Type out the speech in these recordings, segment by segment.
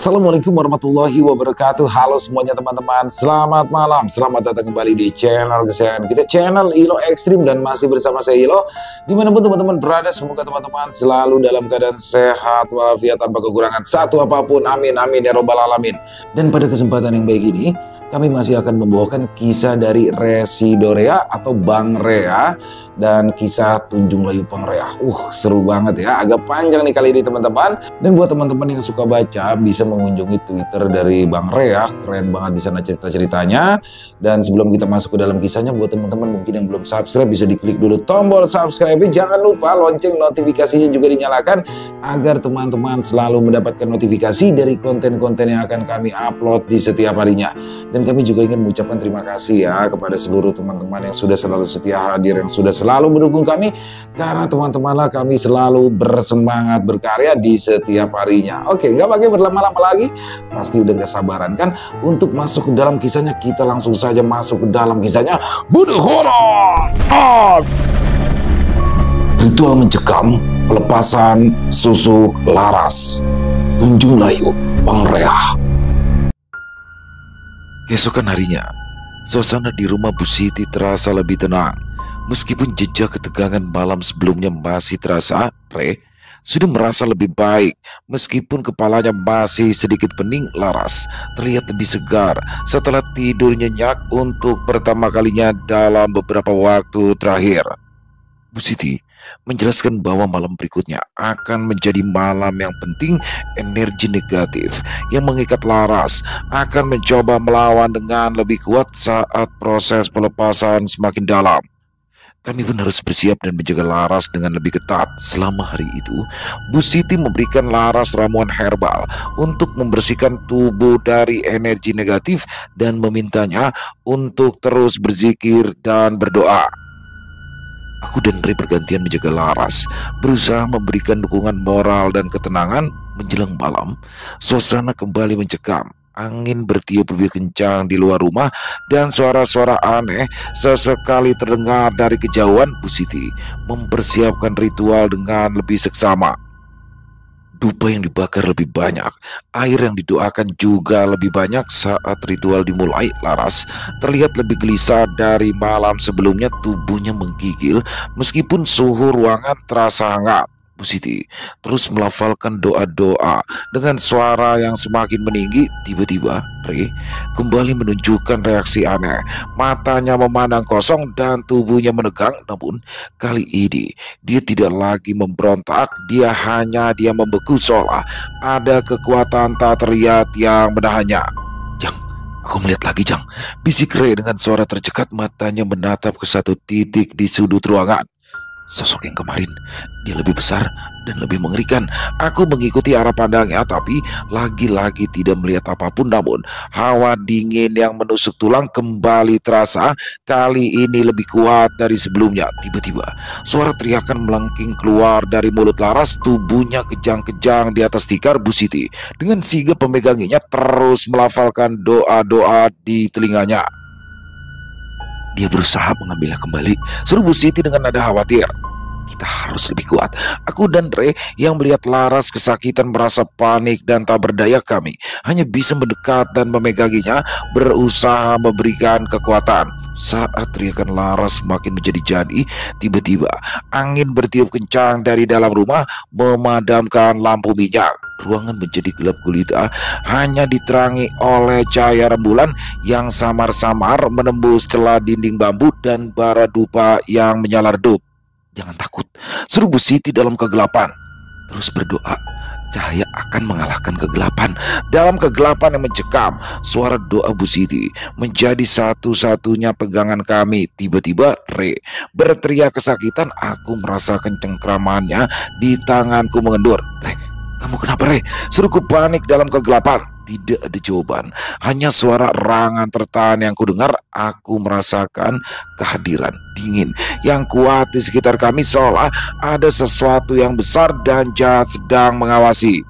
Assalamualaikum warahmatullahi wabarakatuh. Halo semuanya teman-teman, selamat malam. Selamat datang kembali di channel kesayangan kita, channel Ilo Ekstrim. Dan masih bersama saya Ilo. Dimanapun teman-teman berada, semoga teman-teman selalu dalam keadaan sehat walafiat tanpa kekurangan satu apapun. Amin amin ya robbal alamin. Dan pada kesempatan yang baik ini, kami masih akan membawakan kisah dari Residorea atau Bang Rea dan kisah Tunjung Layu Pangrea. Seru banget ya, agak panjang nih kali ini teman-teman. Dan buat teman-teman yang suka baca, bisa mengunjungi Twitter dari Bang Rea, keren banget di sana cerita-ceritanya. Dan sebelum kita masuk ke dalam kisahnya, buat teman-teman mungkin yang belum subscribe, bisa diklik dulu tombol subscribe. Jangan lupa lonceng notifikasinya juga dinyalakan agar teman-teman selalu mendapatkan notifikasi dari konten-konten yang akan kami upload di setiap harinya. Dan kami juga ingin mengucapkan terima kasih ya kepada seluruh teman-teman yang sudah selalu setia hadir, yang sudah selalu mendukung kami. Karena teman-temanlah kami selalu bersemangat berkarya di setiap harinya. Oke, nggak pakai berlama-lama lagi, pasti udah gak sabaran kan untuk masuk ke dalam kisahnya. Kita langsung saja masuk ke dalam kisahnya. Bunuh horor. Ritual mencekam pelepasan susuk laras Tunjung Layu Pangrea. Keesokan harinya, suasana di rumah Bu Siti terasa lebih tenang. Meskipun jejak ketegangan malam sebelumnya masih terasa, sudah merasa lebih baik. Meskipun kepalanya masih sedikit pening, Laras terlihat lebih segar setelah tidur nyenyak untuk pertama kalinya dalam beberapa waktu terakhir. Bu Siti menjelaskan bahwa malam berikutnya akan menjadi malam yang penting. Energi negatif yang mengikat Laras akan mencoba melawan dengan lebih kuat saat proses pelepasan semakin dalam. Kami pun harus bersiap dan menjaga Laras dengan lebih ketat. Selama hari itu, Bu Siti memberikan Laras ramuan herbal untuk membersihkan tubuh dari energi negatif dan memintanya untuk terus berzikir dan berdoa. Aku dan Re bergantian menjaga Laras, berusaha memberikan dukungan moral dan ketenangan. Menjelang malam, suasana kembali mencekam. Angin bertiup lebih kencang di luar rumah dan suara-suara aneh sesekali terdengar dari kejauhan. Bu Siti mempersiapkan ritual dengan lebih seksama. Dupa yang dibakar lebih banyak, air yang didoakan juga lebih banyak. Saat ritual dimulai, Laras terlihat lebih gelisah dari malam sebelumnya. Tubuhnya menggigil meskipun suhu ruangan terasa hangat. Bu Siti terus melafalkan doa-doa dengan suara yang semakin meninggi. Tiba-tiba Re kembali menunjukkan reaksi aneh. Matanya memandang kosong dan tubuhnya menegang. Namun kali ini dia tidak lagi memberontak. Dia hanya membeku, seolah ada kekuatan tak terlihat yang menahannya. "Jang, aku melihat lagi, Jang," bisik Re dengan suara tercekat. Matanya menatap ke satu titik di sudut ruangan. Sosok yang kemarin, dia lebih besar dan lebih mengerikan. Aku mengikuti arah pandangnya, tapi lagi-lagi tidak melihat apapun. Namun hawa dingin yang menusuk tulang kembali terasa, kali ini lebih kuat dari sebelumnya. Tiba-tiba suara teriakan melengking keluar dari mulut Laras. Tubuhnya kejang-kejang di atas tikar. Bu Siti dengan sigap pemeganginya terus melafalkan doa-doa di telinganya. Dia berusaha mengambilnya kembali, seru Bu Siti dengan nada khawatir. "Kita harus lebih kuat." Aku dan Re yang melihat Laras kesakitan merasa panik dan tak berdaya. Kami hanya bisa mendekat dan memeganginya, berusaha memberikan kekuatan. Saat teriakan Laras semakin menjadi-jadi, tiba-tiba angin bertiup kencang dari dalam rumah memadamkan lampu minyak. Ruangan menjadi gelap gulita, hanya diterangi oleh cahaya rembulan yang samar-samar menembus celah dinding bambu dan bara dupa yang menyala redup. "Jangan takut," seru Bu Siti dalam kegelapan. "Terus berdoa, cahaya akan mengalahkan kegelapan." Dalam kegelapan yang mencekam, suara doa Bu Siti menjadi satu-satunya pegangan kami. Tiba-tiba Re berteriak kesakitan. Aku merasakan cengkramannya di tanganku mengendur. "Re, kamu kenapa, Re?" seruku panik dalam kegelapan. Tidak ada jawaban, hanya suara erangan tertahan yang kudengar. Aku merasakan kehadiran dingin yang kuat di sekitar kami, seolah ada sesuatu yang besar dan jahat sedang mengawasi.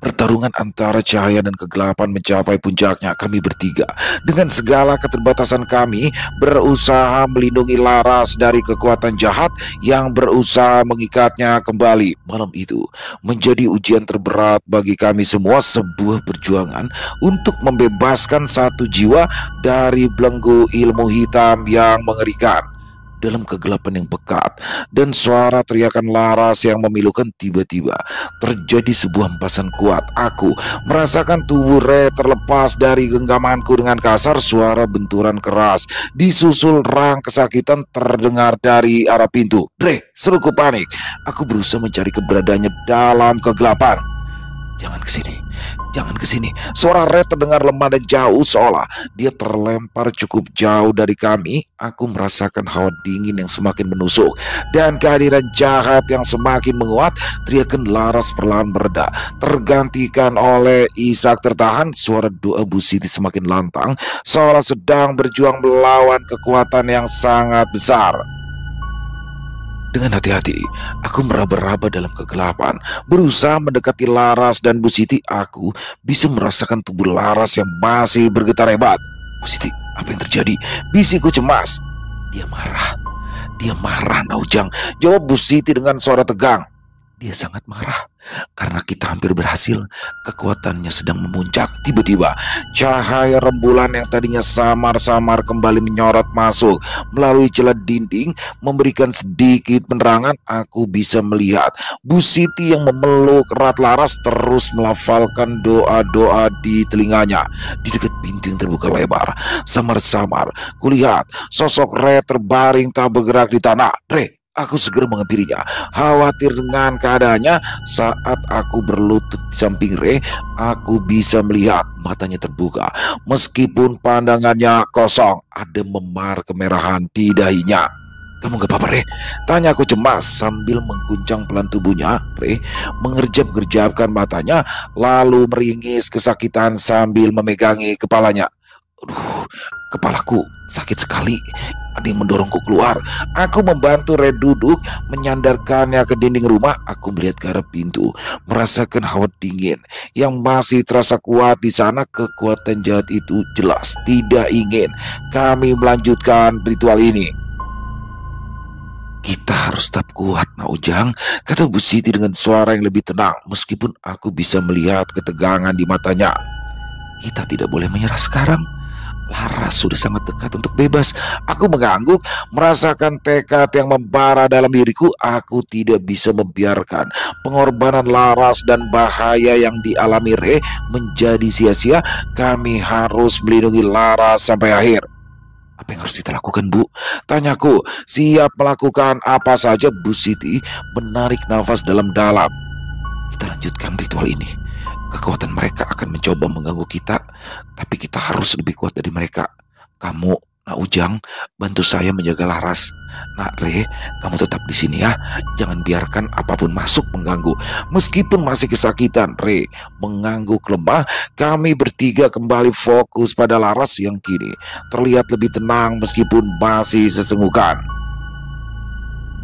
Pertarungan antara cahaya dan kegelapan mencapai puncaknya. Kami bertiga, dengan segala keterbatasan kami, berusaha melindungi Laras dari kekuatan jahat yang berusaha mengikatnya kembali. Malam itu menjadi ujian terberat bagi kami semua, sebuah perjuangan untuk membebaskan satu jiwa dari belenggu ilmu hitam yang mengerikan. Dalam kegelapan yang pekat dan suara teriakan Laras yang memilukan, tiba-tiba terjadi sebuah hempasan kuat. Aku merasakan tubuh Re terlepas dari genggamanku. Dengan kasar, suara benturan keras disusul rang kesakitan terdengar dari arah pintu. Re, seruku panik. Aku berusaha mencari keberadaannya dalam kegelapan. Jangan kesini, jangan kesini. Suara Red terdengar lemah dan jauh, seolah dia terlempar cukup jauh dari kami. Aku merasakan hawa dingin yang semakin menusuk dan kehadiran jahat yang semakin menguat. Teriakan Laras perlahan mereda, tergantikan oleh isak tertahan. Suara doa Bu Siti semakin lantang, seolah sedang berjuang melawan kekuatan yang sangat besar. Dengan hati-hati, aku meraba-raba dalam kegelapan, berusaha mendekati Laras dan Bu Siti. Aku bisa merasakan tubuh Laras yang masih bergetar hebat. Bu Siti, apa yang terjadi? Bisikku cemas. Dia marah, Naujang, jawab Bu Siti dengan suara tegang. Dia sangat marah karena kita hampir berhasil. Kekuatannya sedang memuncak. Tiba-tiba cahaya rembulan yang tadinya samar-samar kembali menyorot masuk melalui celah dinding, memberikan sedikit penerangan. Aku bisa melihat Bu Siti yang memeluk erat Laras terus melafalkan doa-doa di telinganya. Di dekat pintu yang terbuka lebar, samar-samar kulihat sosok Re terbaring tak bergerak di tanah. Re, aku segera menghampirinya, khawatir dengan keadaannya. Saat aku berlutut di samping Re, aku bisa melihat matanya terbuka. Meskipun pandangannya kosong, ada memar kemerahan di dahinya. Kamu gak apa-apa, Re? Tanya aku cemas sambil mengguncang pelan tubuhnya. Re mengerjap-gerjapkan matanya, lalu meringis kesakitan sambil memegangi kepalanya. Aduh, kepalaku sakit sekali. Ada yang mendorongku keluar. Aku membantu Red duduk, menyandarkannya ke dinding rumah. Aku melihat ke arah pintu, merasakan hawa dingin yang masih terasa kuat di sana. Kekuatan jahat itu jelas tidak ingin kami melanjutkan ritual ini. Kita harus tetap kuat, Naujang, kata Bu Siti dengan suara yang lebih tenang. Meskipun aku bisa melihat ketegangan di matanya. Kita tidak boleh menyerah sekarang. Laras sudah sangat dekat untuk bebas. Aku mengangguk, merasakan tekad yang membara dalam diriku. Aku tidak bisa membiarkan pengorbanan Laras dan bahaya yang dialami Re menjadi sia-sia. Kami harus melindungi Laras sampai akhir. Apa yang harus kita lakukan, Bu? Tanyaku. Siap melakukan apa saja. Bu Siti menarik nafas dalam-dalam. Kita lanjutkan ritual ini. Kekuatan mereka akan mencoba mengganggu kita, tapi kita harus lebih kuat dari mereka. Kamu, Naujang, bantu saya menjaga Laras. Nak Re, kamu tetap di sini ya. Jangan biarkan apapun masuk mengganggu. Meskipun masih kesakitan, Re mengangguk lemah. Kami bertiga kembali fokus pada Laras yang kini terlihat lebih tenang meskipun masih sesenggukan.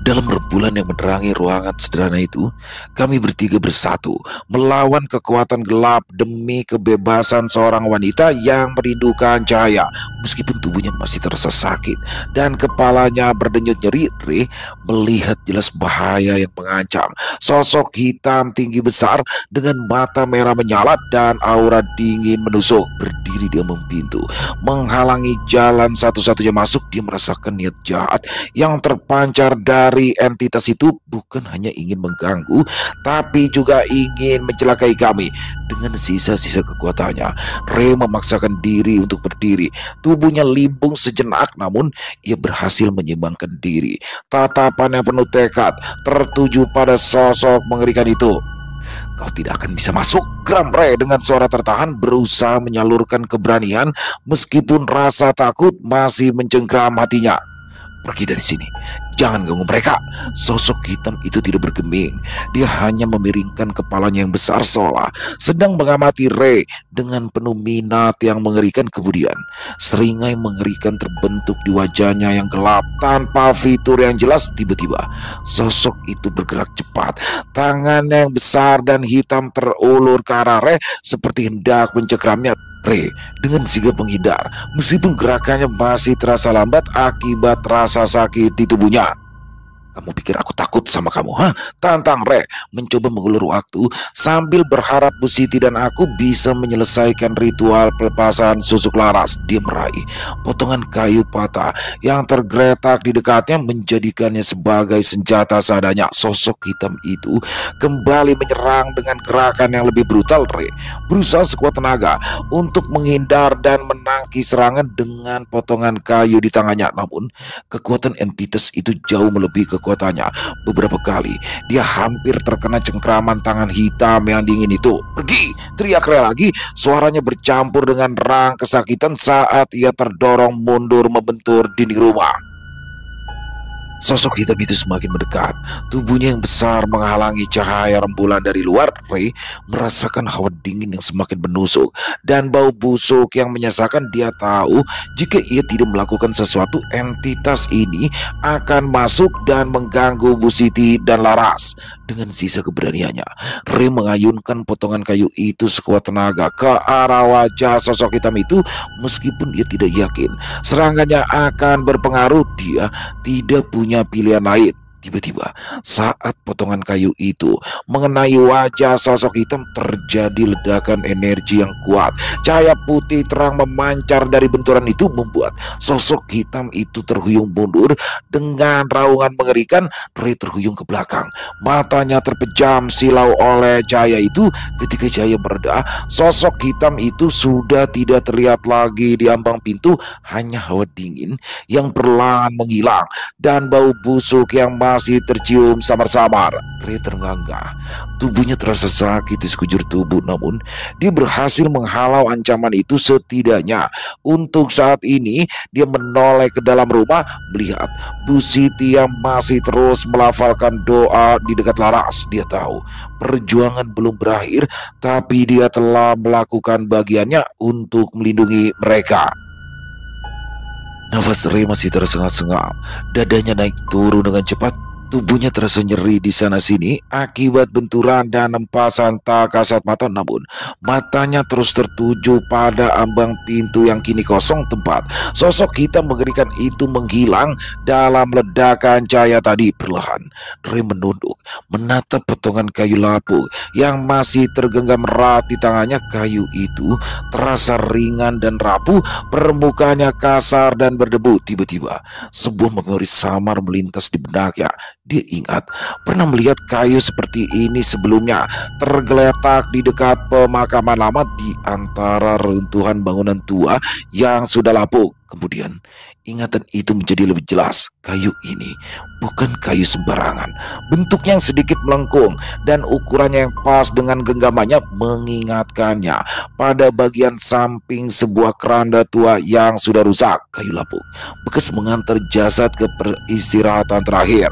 Dalam rembulan yang menerangi ruangan sederhana itu, kami bertiga bersatu melawan kekuatan gelap demi kebebasan seorang wanita yang merindukan cahaya. Meskipun tubuhnya masih terasa sakit dan kepalanya berdenyut nyeri, Re melihat jelas bahaya yang mengancam. Sosok hitam tinggi besar dengan mata merah menyala dan aura dingin menusuk berdiri di ambang pintu, menghalangi jalan satu-satunya masuk. Dia merasakan niat jahat yang terpancar dari entitas itu. Bukan hanya ingin mengganggu, tapi juga ingin mencelakai kami. Dengan sisa-sisa kekuatannya, Re memaksakan diri untuk berdiri. Tubuhnya limpung sejenak, namun ia berhasil menyeimbangkan diri. Tatapannya penuh tekad tertuju pada sosok mengerikan itu. Kau tidak akan bisa masuk, geram Re dengan suara tertahan, berusaha menyalurkan keberanian meskipun rasa takut masih mencengkram hatinya. Pergi dari sini, Jangan ganggu mereka. Sosok hitam itu tidak bergeming. Dia hanya memiringkan kepalanya yang besar seolah sedang mengamati Ray dengan penuh minat yang mengerikan. Kemudian seringai mengerikan terbentuk di wajahnya yang gelap tanpa fitur yang jelas. Tiba-tiba sosok itu bergerak cepat. Tangannya yang besar dan hitam terulur ke arah Ray seperti hendak mencengkramnya. Ray dengan sigap menghindar, meskipun gerakannya masih terasa lambat akibat rasa sakit di tubuhnya. Kamu pikir aku takut sama kamu, ha? Tantang Ray mencoba mengulur waktu sambil berharap Bu Siti dan aku bisa menyelesaikan ritual pelepasan susuk laras. Dia meraih potongan kayu patah yang tergeletak di dekatnya, menjadikannya sebagai senjata seadanya. Sosok hitam itu kembali menyerang dengan gerakan yang lebih brutal. Ray berusaha sekuat tenaga untuk menghindar dan menangkis serangan dengan potongan kayu di tangannya. Namun kekuatan entitas itu jauh melebihi kekuatannya. Beberapa kali dia hampir terkena cengkraman tangan hitam yang dingin itu. Pergi! Teriak Ray lagi. Suaranya bercampur dengan rang kesakitan saat ia terdorong mundur membentur dinding rumah. Sosok hitam itu semakin mendekat. Tubuhnya yang besar menghalangi cahaya rembulan dari luar. Ray merasakan hawa dingin yang semakin menusuk dan bau busuk yang menyesakan. Dia tahu jika ia tidak melakukan sesuatu, entitas ini akan masuk dan mengganggu Bu Siti dan Laras. Dengan sisa keberaniannya, Ray mengayunkan potongan kayu itu sekuat tenaga ke arah wajah sosok hitam itu. Meskipun ia tidak yakin serangannya akan berpengaruh, dia tidak punya pilihan lain. Tiba-tiba saat potongan kayu itu mengenai wajah sosok hitam, terjadi ledakan energi yang kuat. Cahaya putih terang memancar dari benturan itu membuat sosok hitam itu terhuyung mundur dengan raungan mengerikan. Ray terhuyung ke belakang, matanya terpejam silau oleh cahaya itu. Ketika cahaya mereda, sosok hitam itu sudah tidak terlihat lagi di ambang pintu. Hanya hawa dingin yang perlahan menghilang dan bau busuk yang masih tercium samar-samar. Ray terengah-engah. Tubuhnya terasa sakit di sekujur tubuh, namun dia berhasil menghalau ancaman itu. Setidaknya untuk saat ini dia menoleh ke dalam rumah, melihat Bu Siti yang masih terus melafalkan doa di dekat Laras. Dia tahu perjuangan belum berakhir, tapi dia telah melakukan bagiannya untuk melindungi mereka. Nafas Ray masih tersengal-sengal, dadanya naik turun dengan cepat. Tubuhnya terasa nyeri di sana-sini akibat benturan dan hempasan tak kasat mata. Namun matanya terus tertuju pada ambang pintu yang kini kosong. Tempat sosok hitam mengerikan itu menghilang dalam ledakan cahaya tadi. Perlahan Ray menunduk menatap potongan kayu lapuk yang masih tergenggam erat di tangannya. Kayu itu terasa ringan dan rapuh, permukaannya kasar dan berdebu. Tiba-tiba sebuah memori samar melintas di benaknya. Dia ingat pernah melihat kayu seperti ini sebelumnya, tergeletak di dekat pemakaman lama di antara runtuhan bangunan tua yang sudah lapuk. Kemudian ingatan itu menjadi lebih jelas. Kayu ini bukan kayu sembarangan. Bentuknya yang sedikit melengkung dan ukurannya yang pas dengan genggamannya mengingatkannya pada bagian samping sebuah keranda tua yang sudah rusak. Kayu lapuk bekas mengantar jasad ke peristirahatan terakhir.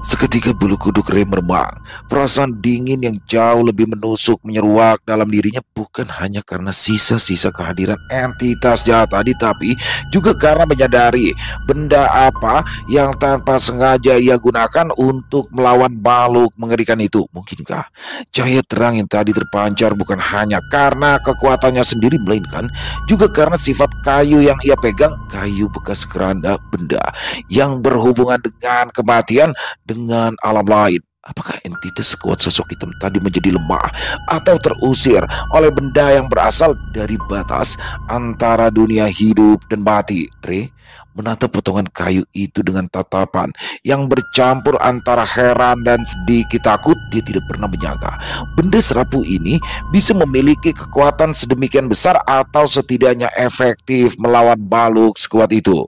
Seketika bulu kuduk Ray meremang. Perasaan dingin yang jauh lebih menusuk menyeruak dalam dirinya, bukan hanya karena sisa-sisa kehadiran entitas jahat tadi, tapi juga karena menyadari benda apa yang tanpa sengaja ia gunakan untuk melawan makhluk mengerikan itu. Mungkinkah cahaya terang yang tadi terpancar bukan hanya karena kekuatannya sendiri, melainkan juga karena sifat kayu yang ia pegang, kayu bekas keranda, benda yang berhubungan dengan kematian, dengan alam lain. Apakah entitas sekuat sosok hitam tadi menjadi lemah atau terusir oleh benda yang berasal dari batas antara dunia hidup dan mati? Ray menatap potongan kayu itu dengan tatapan yang bercampur antara heran dan sedikit takut. Dia tidak pernah menyangka benda serapu ini bisa memiliki kekuatan sedemikian besar atau setidaknya efektif melawan makhluk sekuat itu.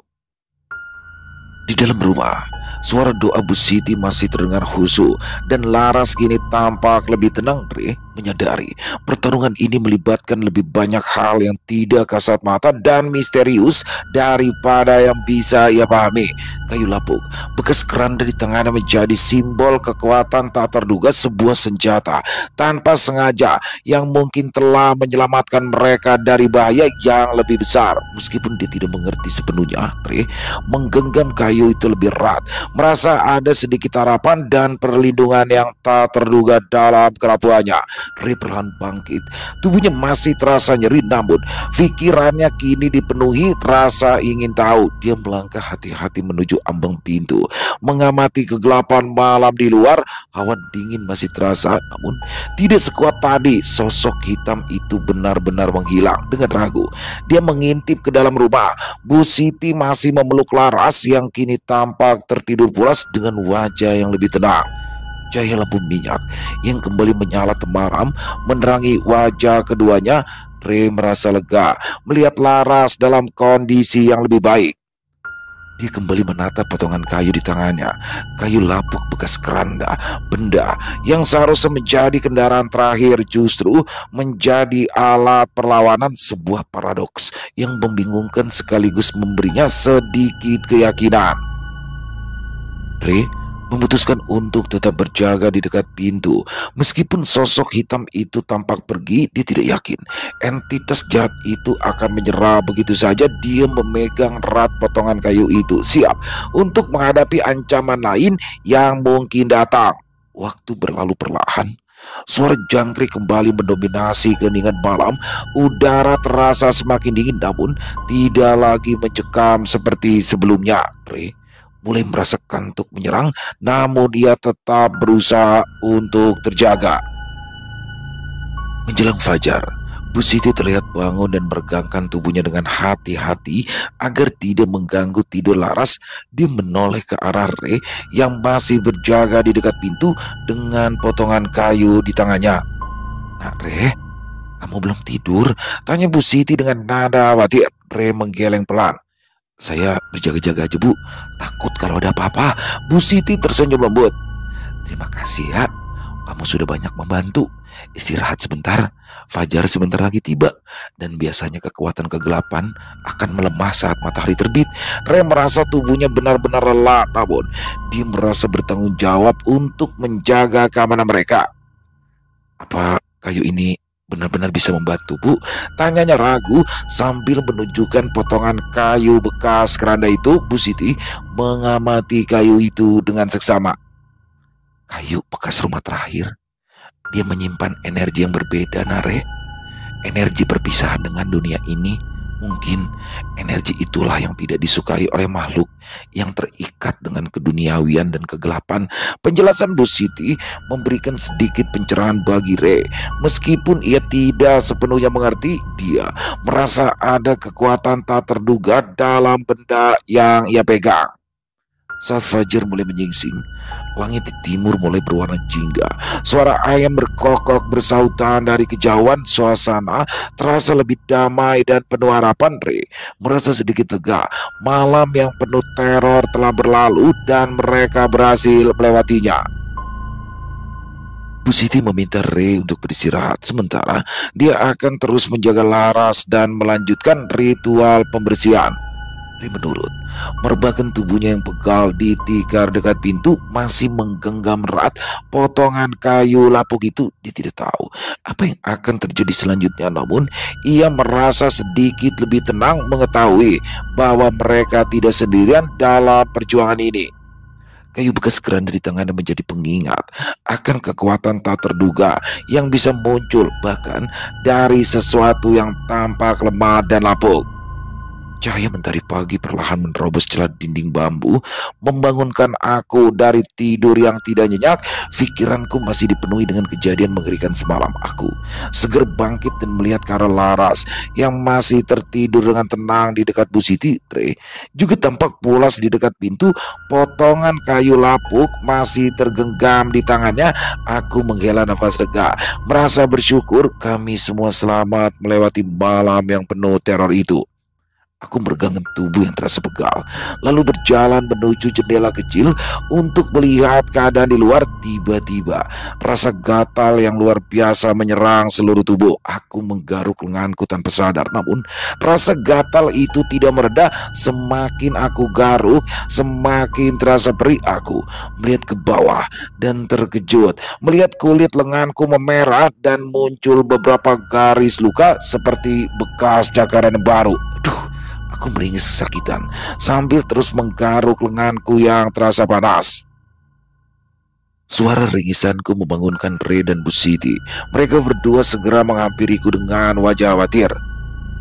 Di dalam rumah, suara doa Bu Siti masih terdengar khusyuk dan Laras kini tampak lebih tenang. Ray Menyadari pertarungan ini melibatkan lebih banyak hal yang tidak kasat mata dan misterius daripada yang bisa ia pahami. Kayu lapuk, bekas keranda di tangannya menjadi simbol kekuatan tak terduga, sebuah senjata tanpa sengaja yang mungkin telah menyelamatkan mereka dari bahaya yang lebih besar. Meskipun dia tidak mengerti sepenuhnya, Re menggenggam kayu itu lebih erat, merasa ada sedikit harapan dan perlindungan yang tak terduga dalam kerapuannya. Ray perlahan bangkit. Tubuhnya masih terasa nyeri, namun pikirannya kini dipenuhi rasa ingin tahu. Dia melangkah hati-hati menuju ambang pintu, mengamati kegelapan malam di luar. Hawa dingin masih terasa, namun tidak sekuat tadi. Sosok hitam itu benar-benar menghilang. Dengan ragu, dia mengintip ke dalam rumah. Bu Siti masih memeluk Laras yang kini tampak tertidur pulas dengan wajah yang lebih tenang. Cahaya lampu minyak yang kembali menyala temaram menerangi wajah keduanya. Ray merasa lega melihat Laras dalam kondisi yang lebih baik. Dia kembali menatap potongan kayu di tangannya. Kayu lapuk bekas keranda, benda yang seharusnya menjadi kendaraan terakhir justru menjadi alat perlawanan. Sebuah paradoks yang membingungkan sekaligus memberinya sedikit keyakinan. Ray memutuskan untuk tetap berjaga di dekat pintu. Meskipun sosok hitam itu tampak pergi, dia tidak yakin entitas jahat itu akan menyerah begitu saja. Dia memegang erat potongan kayu itu, siap untuk menghadapi ancaman lain yang mungkin datang. Waktu berlalu perlahan. Suara jangkrik kembali mendominasi keheningan malam. Udara terasa semakin dingin, namun tidak lagi mencekam seperti sebelumnya. Ray mulai merasa kantuk menyerang, namun dia tetap berusaha untuk terjaga. Menjelang fajar, Bu Siti terlihat bangun dan meregangkan tubuhnya dengan hati-hati agar tidak mengganggu tidur Laras. Dia menoleh ke arah Ray yang masih berjaga di dekat pintu dengan potongan kayu di tangannya. "Nak Ray, kamu belum tidur?" tanya Bu Siti dengan nada khawatir. Ray menggeleng pelan. "Saya berjaga-jaga aja, Bu. Takut kalau ada apa-apa." Bu Siti tersenyum lembut. "Terima kasih ya. Kamu sudah banyak membantu. Istirahat sebentar. Fajar sebentar lagi tiba. Dan biasanya kekuatan kegelapan akan melemah saat matahari terbit." Ray merasa tubuhnya benar-benar lelah, namun dia merasa bertanggung jawab untuk menjaga keamanan mereka. "Apa kayu ini benar-benar bisa membantu, Bu?" tanyanya ragu sambil menunjukkan potongan kayu bekas keranda itu. Bu Siti mengamati kayu itu dengan seksama. "Kayu bekas rumah terakhir. Dia menyimpan energi yang berbeda, Nare. Energi perpisahan dengan dunia ini. Mungkin energi itulah yang tidak disukai oleh makhluk yang terikat dengan keduniawian dan kegelapan." Penjelasan Bu Siti memberikan sedikit pencerahan bagi Ray. Meskipun ia tidak sepenuhnya mengerti, dia merasa ada kekuatan tak terduga dalam benda yang ia pegang. Saat fajar mulai menyingsing, langit di timur mulai berwarna jingga. Suara ayam berkokok bersahutan dari kejauhan. Suasana terasa lebih damai dan penuh harapan. Ray merasa sedikit lega. Malam yang penuh teror telah berlalu dan mereka berhasil melewatinya. Bu Siti meminta Ray untuk beristirahat, sementara dia akan terus menjaga Laras dan melanjutkan ritual pembersihan. Ray menurut, merebahkan tubuhnya yang pegal di tikar dekat pintu, masih menggenggam erat potongan kayu lapuk itu. Dia tidak tahu apa yang akan terjadi selanjutnya, namun ia merasa sedikit lebih tenang mengetahui bahwa mereka tidak sendirian dalam perjuangan ini. Kayu bekas keranda di tangannya menjadi pengingat akan kekuatan tak terduga yang bisa muncul bahkan dari sesuatu yang tampak lemah dan lapuk. Cahaya mentari pagi perlahan menerobos celah dinding bambu, membangunkan aku dari tidur yang tidak nyenyak. Pikiranku masih dipenuhi dengan kejadian mengerikan semalam. Aku seger bangkit dan melihat ke arah Laras yang masih tertidur dengan tenang di dekat Bu Siti. Ray juga tampak pulas di dekat pintu. Potongan kayu lapuk masih tergenggam di tangannya. Aku menghela nafas lega, merasa bersyukur kami semua selamat melewati malam yang penuh teror itu. Aku meregangkan tubuh yang terasa pegal, lalu berjalan menuju jendela kecil untuk melihat keadaan di luar. Tiba-tiba, rasa gatal yang luar biasa menyerang seluruh tubuh. Aku menggaruk lenganku tanpa sadar, namun rasa gatal itu tidak mereda. Semakin aku garuk, semakin terasa perih. Aku melihat ke bawah dan terkejut melihat kulit lenganku memerah dan muncul beberapa garis luka seperti bekas cakaran yang baru. Aduh, aku meringis kesakitan sambil terus menggaruk lenganku yang terasa panas. Suara ringisanku membangunkan Ray dan Bu Siti. Mereka berdua segera menghampiriku dengan wajah khawatir.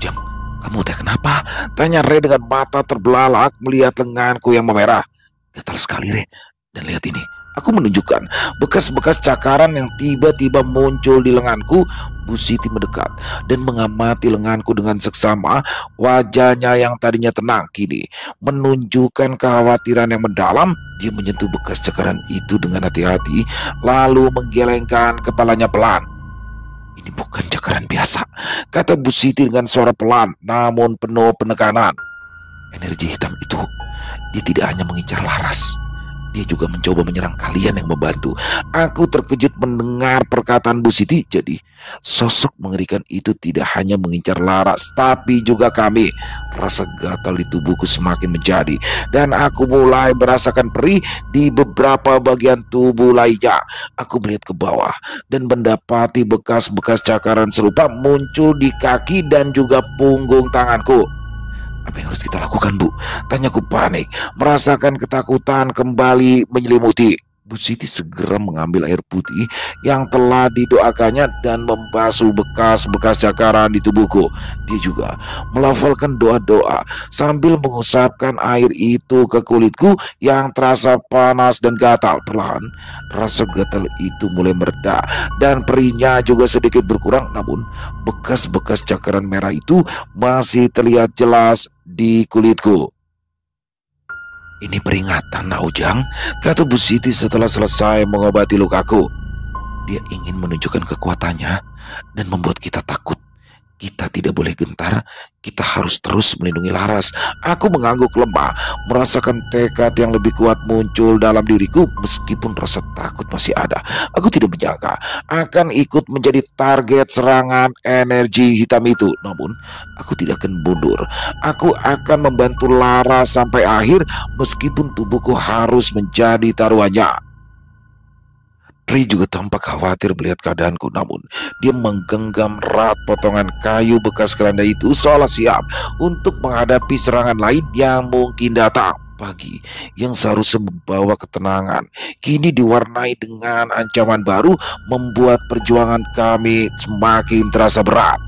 "Jang, kamu teh kenapa?" tanya Ray dengan mata terbelalak melihat lenganku yang memerah. "Gatal sekali, Ray. Dan lihat ini." Aku menunjukkan bekas-bekas cakaran yang tiba-tiba muncul di lenganku. Bu Siti mendekat dan mengamati lenganku dengan seksama. Wajahnya yang tadinya tenang kini menunjukkan kekhawatiran yang mendalam. Dia menyentuh bekas cakaran itu dengan hati-hati, lalu menggelengkan kepalanya pelan. "Ini bukan cakaran biasa," kata Bu Siti dengan suara pelan namun penuh penekanan. "Energi hitam itu, dia tidak hanya mengincar Laras, dia juga mencoba menyerang kalian yang membantu." Aku terkejut mendengar perkataan Bu Siti. Jadi, sosok mengerikan itu tidak hanya mengincar Laras, tapi juga kami. Rasa gatal di tubuhku semakin menjadi, dan aku mulai merasakan perih di beberapa bagian tubuh lainnya. Aku melihat ke bawah dan mendapati bekas-bekas cakaran serupa muncul di kaki dan juga punggung tanganku. "Apa yang harus kita lakukan, Bu?" tanyaku panik, merasakan ketakutan kembali menyelimuti. Bu Siti segera mengambil air putih yang telah didoakannya dan membasuh bekas-bekas cakaran di tubuhku. Dia juga melafalkan doa-doa sambil mengusapkan air itu ke kulitku yang terasa panas dan gatal. Perlahan, rasa gatal itu mulai mereda dan perihnya juga sedikit berkurang. Namun, bekas-bekas cakaran merah itu masih terlihat jelas di kulitku. "Ini peringatan, Nak Ujang," kata Bu Siti setelah selesai mengobati lukaku. "Dia ingin menunjukkan kekuatannya dan membuat kita takut. Kita tidak boleh gentar, kita harus terus melindungi Laras." Aku mengangguk lemah, merasakan tekad yang lebih kuat muncul dalam diriku. Meskipun rasa takut masih ada, aku tidak menyangka akan ikut menjadi target serangan energi hitam itu. Namun, aku tidak akan mundur. Aku akan membantu Laras sampai akhir, meskipun tubuhku harus menjadi taruhannya. Ray juga tampak khawatir melihat keadaanku, namun dia menggenggam erat potongan kayu bekas keranda itu seolah siap untuk menghadapi serangan lain yang mungkin datang. Pagi yang seharusnya membawa ketenangan kini diwarnai dengan ancaman baru, membuat perjuangan kami semakin terasa berat.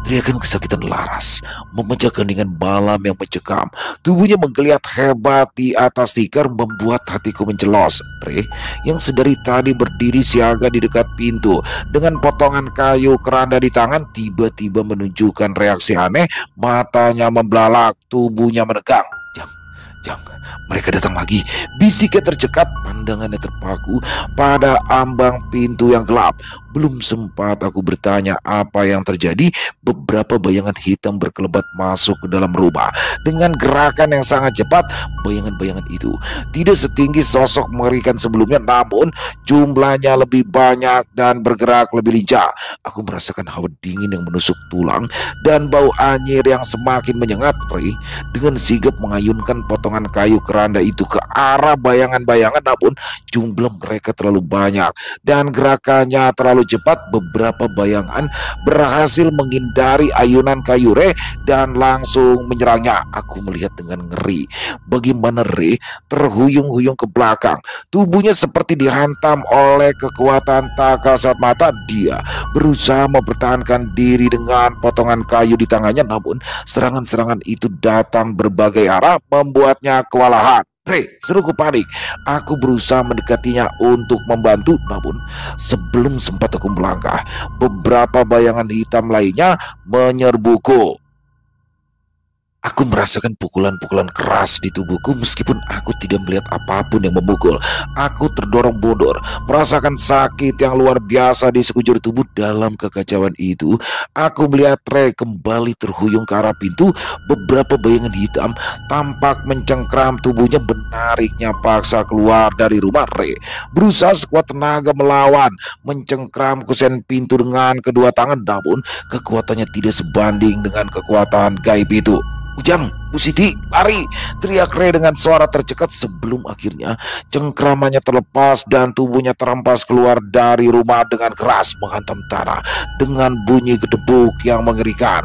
Teriakan kesakitan Laras memecah keheningan malam yang mencekam. Tubuhnya menggeliat hebat di atas tikar, membuat hatiku mencelos. Ray yang sedari tadi berdiri siaga di dekat pintu dengan potongan kayu keranda di tangan, tiba-tiba menunjukkan reaksi aneh. Matanya membelalak, tubuhnya menegang. Jang, mereka datang lagi," bisiknya tercekat. Pandangannya terpaku pada ambang pintu yang gelap. Belum sempat aku bertanya apa yang terjadi, beberapa bayangan hitam berkelebat masuk ke dalam rumah. Dengan gerakan yang sangat cepat, bayangan-bayangan itu tidak setinggi sosok mengerikan sebelumnya, namun jumlahnya lebih banyak dan bergerak lebih lincah. Aku merasakan hawa dingin yang menusuk tulang dan bau anyir yang semakin menyengat. Ray dengan sigap mengayunkan potongan kayu keranda itu ke arah bayangan-bayangan, namun jumlah mereka terlalu banyak dan gerakannya terlalu cepat. Beberapa bayangan berhasil menghindari ayunan kayu Ray dan langsung menyerangnya. Aku melihat dengan ngeri bagaimana Ray terhuyung-huyung ke belakang. Tubuhnya seperti dihantam oleh kekuatan tak kasat mata. Dia berusaha mempertahankan diri dengan potongan kayu di tangannya, namun serangan-serangan itu datang berbagai arah, membuatnya kewalahan. "Ray!" seruku panik. Aku berusaha mendekatinya untuk membantu, namun sebelum sempat aku melangkah, beberapa bayangan hitam lainnya menyerbuku. Aku merasakan pukulan-pukulan keras di tubuhku meskipun aku tidak melihat apapun yang memukul. Aku terdorong mundur, merasakan sakit yang luar biasa di sekujur tubuh. Dalam kekacauan itu, aku melihat Ray kembali terhuyung ke arah pintu. Beberapa bayangan hitam tampak mencengkram tubuhnya, menariknya paksa keluar dari rumah. Ray berusaha sekuat tenaga melawan, mencengkram kusen pintu dengan kedua tangan, namun kekuatannya tidak sebanding dengan kekuatan gaib itu. Ujang, Bu Siti, lari! Teriak Ray dengan suara tercekat sebelum akhirnya cengkramannya terlepas dan tubuhnya terhempas keluar dari rumah dengan keras menghantam tanah dengan bunyi gedebuk yang mengerikan.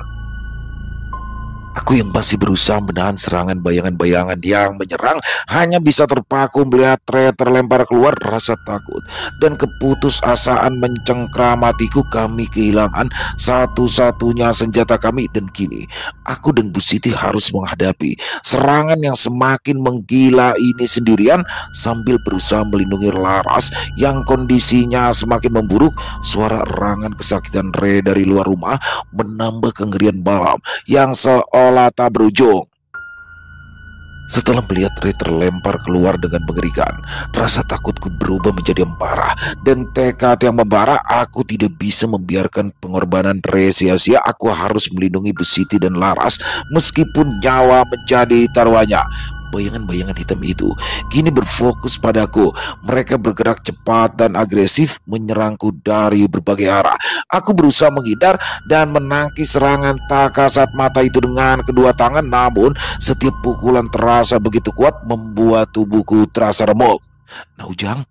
Aku yang masih berusaha menahan serangan bayangan-bayangan yang menyerang hanya bisa terpaku melihat Ray terlempar keluar. Rasa takut dan keputusasaan mencengkram hatiku. Kami kehilangan satu-satunya senjata kami dan kini aku dan Bu Siti harus menghadapi serangan yang semakin menggila ini sendirian sambil berusaha melindungi Laras yang kondisinya semakin memburuk. Suara erangan kesakitan Ray dari luar rumah menambah kengerian malam yang seolah tak berujung. Setelah melihat Ray terlempar keluar dengan mengerikan, rasa takutku berubah menjadi amarah dan tekad yang membara. Aku tidak bisa membiarkan pengorbanan Ray sia-sia. Aku harus melindungi Bu Siti dan Laras meskipun nyawa menjadi taruhannya. Bayangan-bayangan hitam itu kini berfokus padaku. Mereka bergerak cepat dan agresif menyerangku dari berbagai arah. Aku berusaha menghindar dan menangkis serangan tak kasat mata itu dengan kedua tangan, namun setiap pukulan terasa begitu kuat membuat tubuhku terasa remuk. Nah Ujang,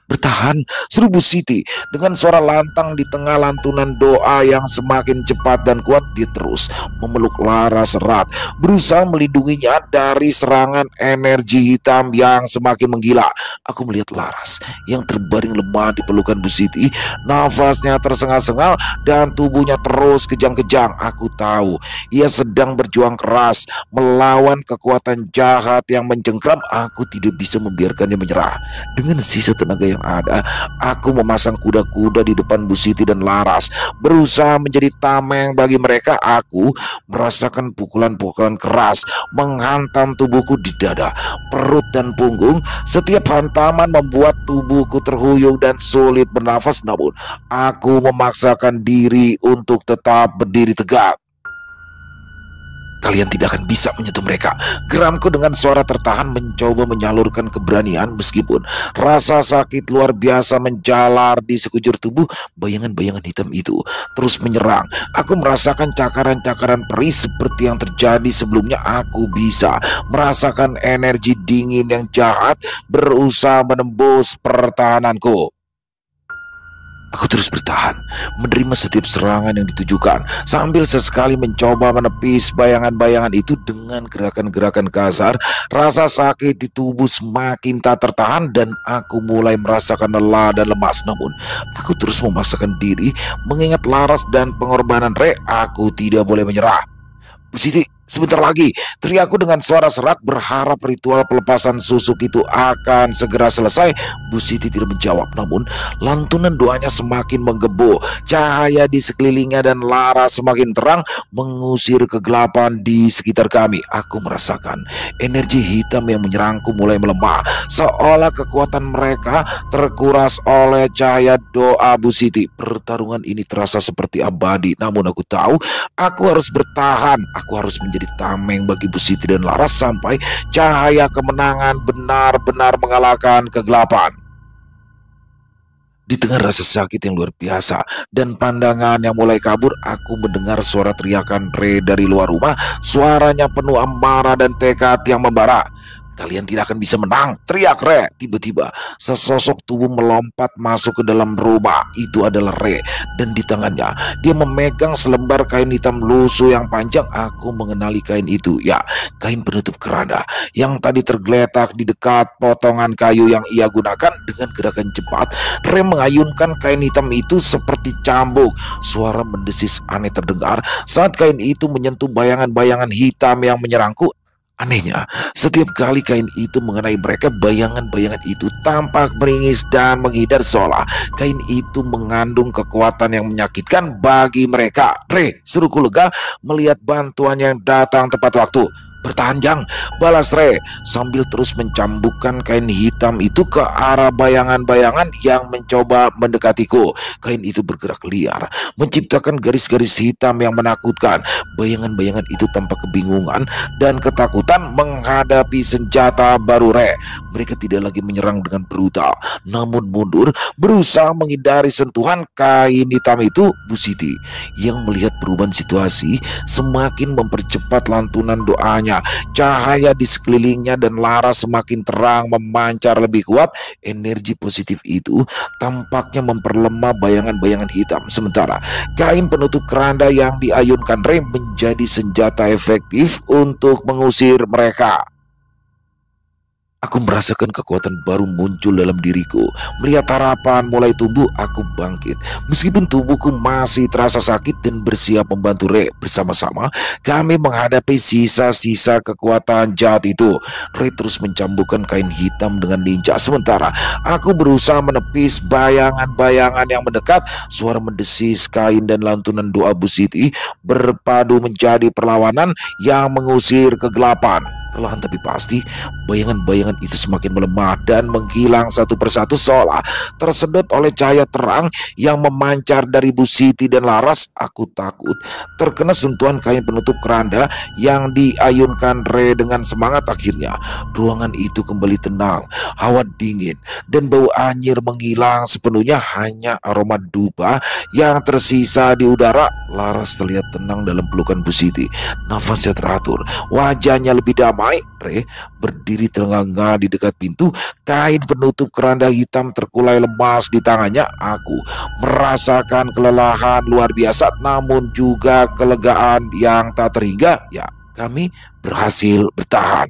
bertahan, seru Bu Siti dengan suara lantang di tengah lantunan doa yang semakin cepat dan kuat. Dia terus memeluk Laras erat, berusaha melindunginya dari serangan energi hitam yang semakin menggila. Aku melihat Laras yang terbaring lemah di pelukan Bu Siti, nafasnya tersengal-sengal dan tubuhnya terus kejang-kejang. Aku tahu ia sedang berjuang keras melawan kekuatan jahat yang mencengkram. Aku tidak bisa membiarkannya menyerah. Dengan sisa tenaga yang ada, aku memasang kuda-kuda di depan Bu Siti dan Laras, berusaha menjadi tameng bagi mereka. Aku merasakan pukulan-pukulan keras menghantam tubuhku di dada, perut dan punggung. Setiap hantaman membuat tubuhku terhuyung dan sulit bernafas, namun aku memaksakan diri untuk tetap berdiri tegak. Kalian tidak akan bisa menyentuh mereka. Geramku dengan suara tertahan mencoba menyalurkan keberanian meskipun rasa sakit luar biasa menjalar di sekujur tubuh. Bayangan-bayangan hitam itu terus menyerang. Aku merasakan cakaran-cakaran perih seperti yang terjadi sebelumnya. Aku bisa merasakan energi dingin yang jahat berusaha menembus pertahananku. Aku terus bertahan, menerima setiap serangan yang ditujukan, sambil sesekali mencoba menepis bayangan-bayangan itu dengan gerakan-gerakan kasar. Rasa sakit di tubuh semakin tak tertahan dan aku mulai merasakan lelah dan lemas. Namun, aku terus memaksakan diri mengingat Laras dan pengorbanan Ray. Aku tidak boleh menyerah. Bu Siti, sebentar lagi, teriakku dengan suara serak, berharap ritual pelepasan susuk itu akan segera selesai. Bu Siti tidak menjawab, namun lantunan doanya semakin menggebu. Cahaya di sekelilingnya dan Lara semakin terang, mengusir kegelapan di sekitar kami. Aku merasakan energi hitam yang menyerangku mulai melemah, seolah kekuatan mereka terkuras oleh cahaya doa Bu Siti. Pertarungan ini terasa seperti abadi, namun aku tahu aku harus bertahan. Aku harus menjadi tameng bagi Bu Siti dan Laras sampai cahaya kemenangan benar-benar mengalahkan kegelapan. Di tengah rasa sakit yang luar biasa dan pandangan yang mulai kabur, aku mendengar suara teriakan Ray dari luar rumah. Suaranya penuh amarah dan tekad yang membara. Kalian tidak akan bisa menang, teriak Ray. Tiba-tiba sesosok tubuh melompat masuk ke dalam rumah. Itu adalah Ray, dan di tangannya dia memegang selembar kain hitam lusuh yang panjang. Aku mengenali kain itu, ya, kain penutup keranda yang tadi tergeletak di dekat potongan kayu yang ia gunakan. Dengan gerakan cepat, Ray mengayunkan kain hitam itu seperti cambuk. Suara mendesis aneh terdengar saat kain itu menyentuh bayangan-bayangan hitam yang menyerangku. Anehnya, setiap kali kain itu mengenai mereka, bayangan-bayangan itu tampak meringis dan menghindar seolah kain itu mengandung kekuatan yang menyakitkan bagi mereka. Re, seruku lega melihat bantuan yang datang tepat waktu. Bertahan Jang, balas Re, sambil terus mencambukkan kain hitam itu ke arah bayangan-bayangan yang mencoba mendekatiku. Kain itu bergerak liar, menciptakan garis-garis hitam yang menakutkan. Bayangan-bayangan itu tampak kebingungan dan ketakutan menghadapi senjata baru Re. Mereka tidak lagi menyerang dengan brutal, namun mundur, berusaha menghindari sentuhan kain hitam itu. Bu Siti yang melihat perubahan situasi semakin mempercepat lantunan doanya. Cahaya di sekelilingnya dan Laras semakin terang memancar lebih kuat. Energi positif itu tampaknya memperlemah bayangan-bayangan hitam. Sementara kain penutup keranda yang diayunkan Rey menjadi senjata efektif untuk mengusir mereka. Aku merasakan kekuatan baru muncul dalam diriku. Melihat harapan mulai tumbuh, aku bangkit. Meskipun tubuhku masih terasa sakit dan bersiap membantu Re. Bersama-sama, kami menghadapi sisa-sisa kekuatan jahat itu. Re terus mencambukkan kain hitam dengan lincah. Sementara aku berusaha menepis bayangan-bayangan yang mendekat. Suara mendesis kain dan lantunan doa Bu Siti berpadu menjadi perlawanan yang mengusir kegelapan. Perlahan tapi pasti, bayangan-bayangan itu semakin melemah dan menghilang satu persatu seolah tersedot oleh cahaya terang yang memancar dari Bu Siti dan Laras. Aku takut terkena sentuhan kain penutup keranda yang diayunkan Re dengan semangat. Akhirnya, ruangan itu kembali tenang, hawa dingin dan bau anyir menghilang sepenuhnya. Hanya aroma dupa yang tersisa di udara. Laras terlihat tenang dalam pelukan Bu Siti, nafasnya teratur, wajahnya lebih damai. Re berdiri terengah-engah di dekat pintu, kain penutup keranda hitam terkulai lemas di tangannya. Aku merasakan kelelahan luar biasa, namun juga kelegaan yang tak terhingga. Ya, kami berhasil bertahan.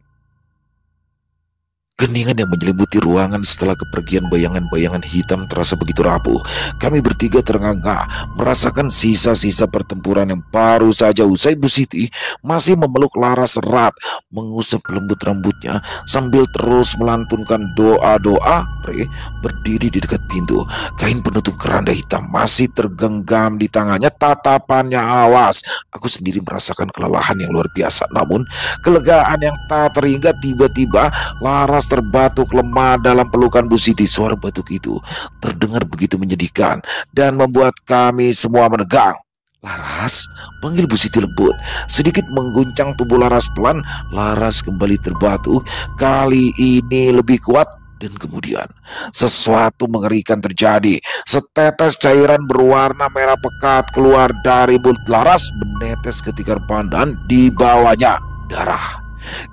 Keningan yang menyelimuti ruangan setelah kepergian bayangan-bayangan hitam terasa begitu rapuh. Kami bertiga terengah-engah merasakan sisa-sisa pertempuran yang baru saja usai. Bu Siti masih memeluk Laras erat, mengusap lembut rambutnya sambil terus melantunkan doa-doa. Re berdiri di dekat pintu, kain penutup keranda hitam masih tergenggam di tangannya, tatapannya awas. Aku sendiri merasakan kelelahan yang luar biasa, namun kelegaan yang tak terhingga. Tiba-tiba Laras terbatuk lemah dalam pelukan Bu Siti. Suara batuk itu terdengar begitu menyedihkan dan membuat kami semua menegang. Laras, panggil Bu Siti lembut. Sedikit mengguncang tubuh Laras pelan. Laras kembali terbatuk, kali ini lebih kuat. Dan kemudian sesuatu mengerikan terjadi. Setetes cairan berwarna merah pekat keluar dari mulut Laras, menetes ke tikar pandan di bawahnya. Darah.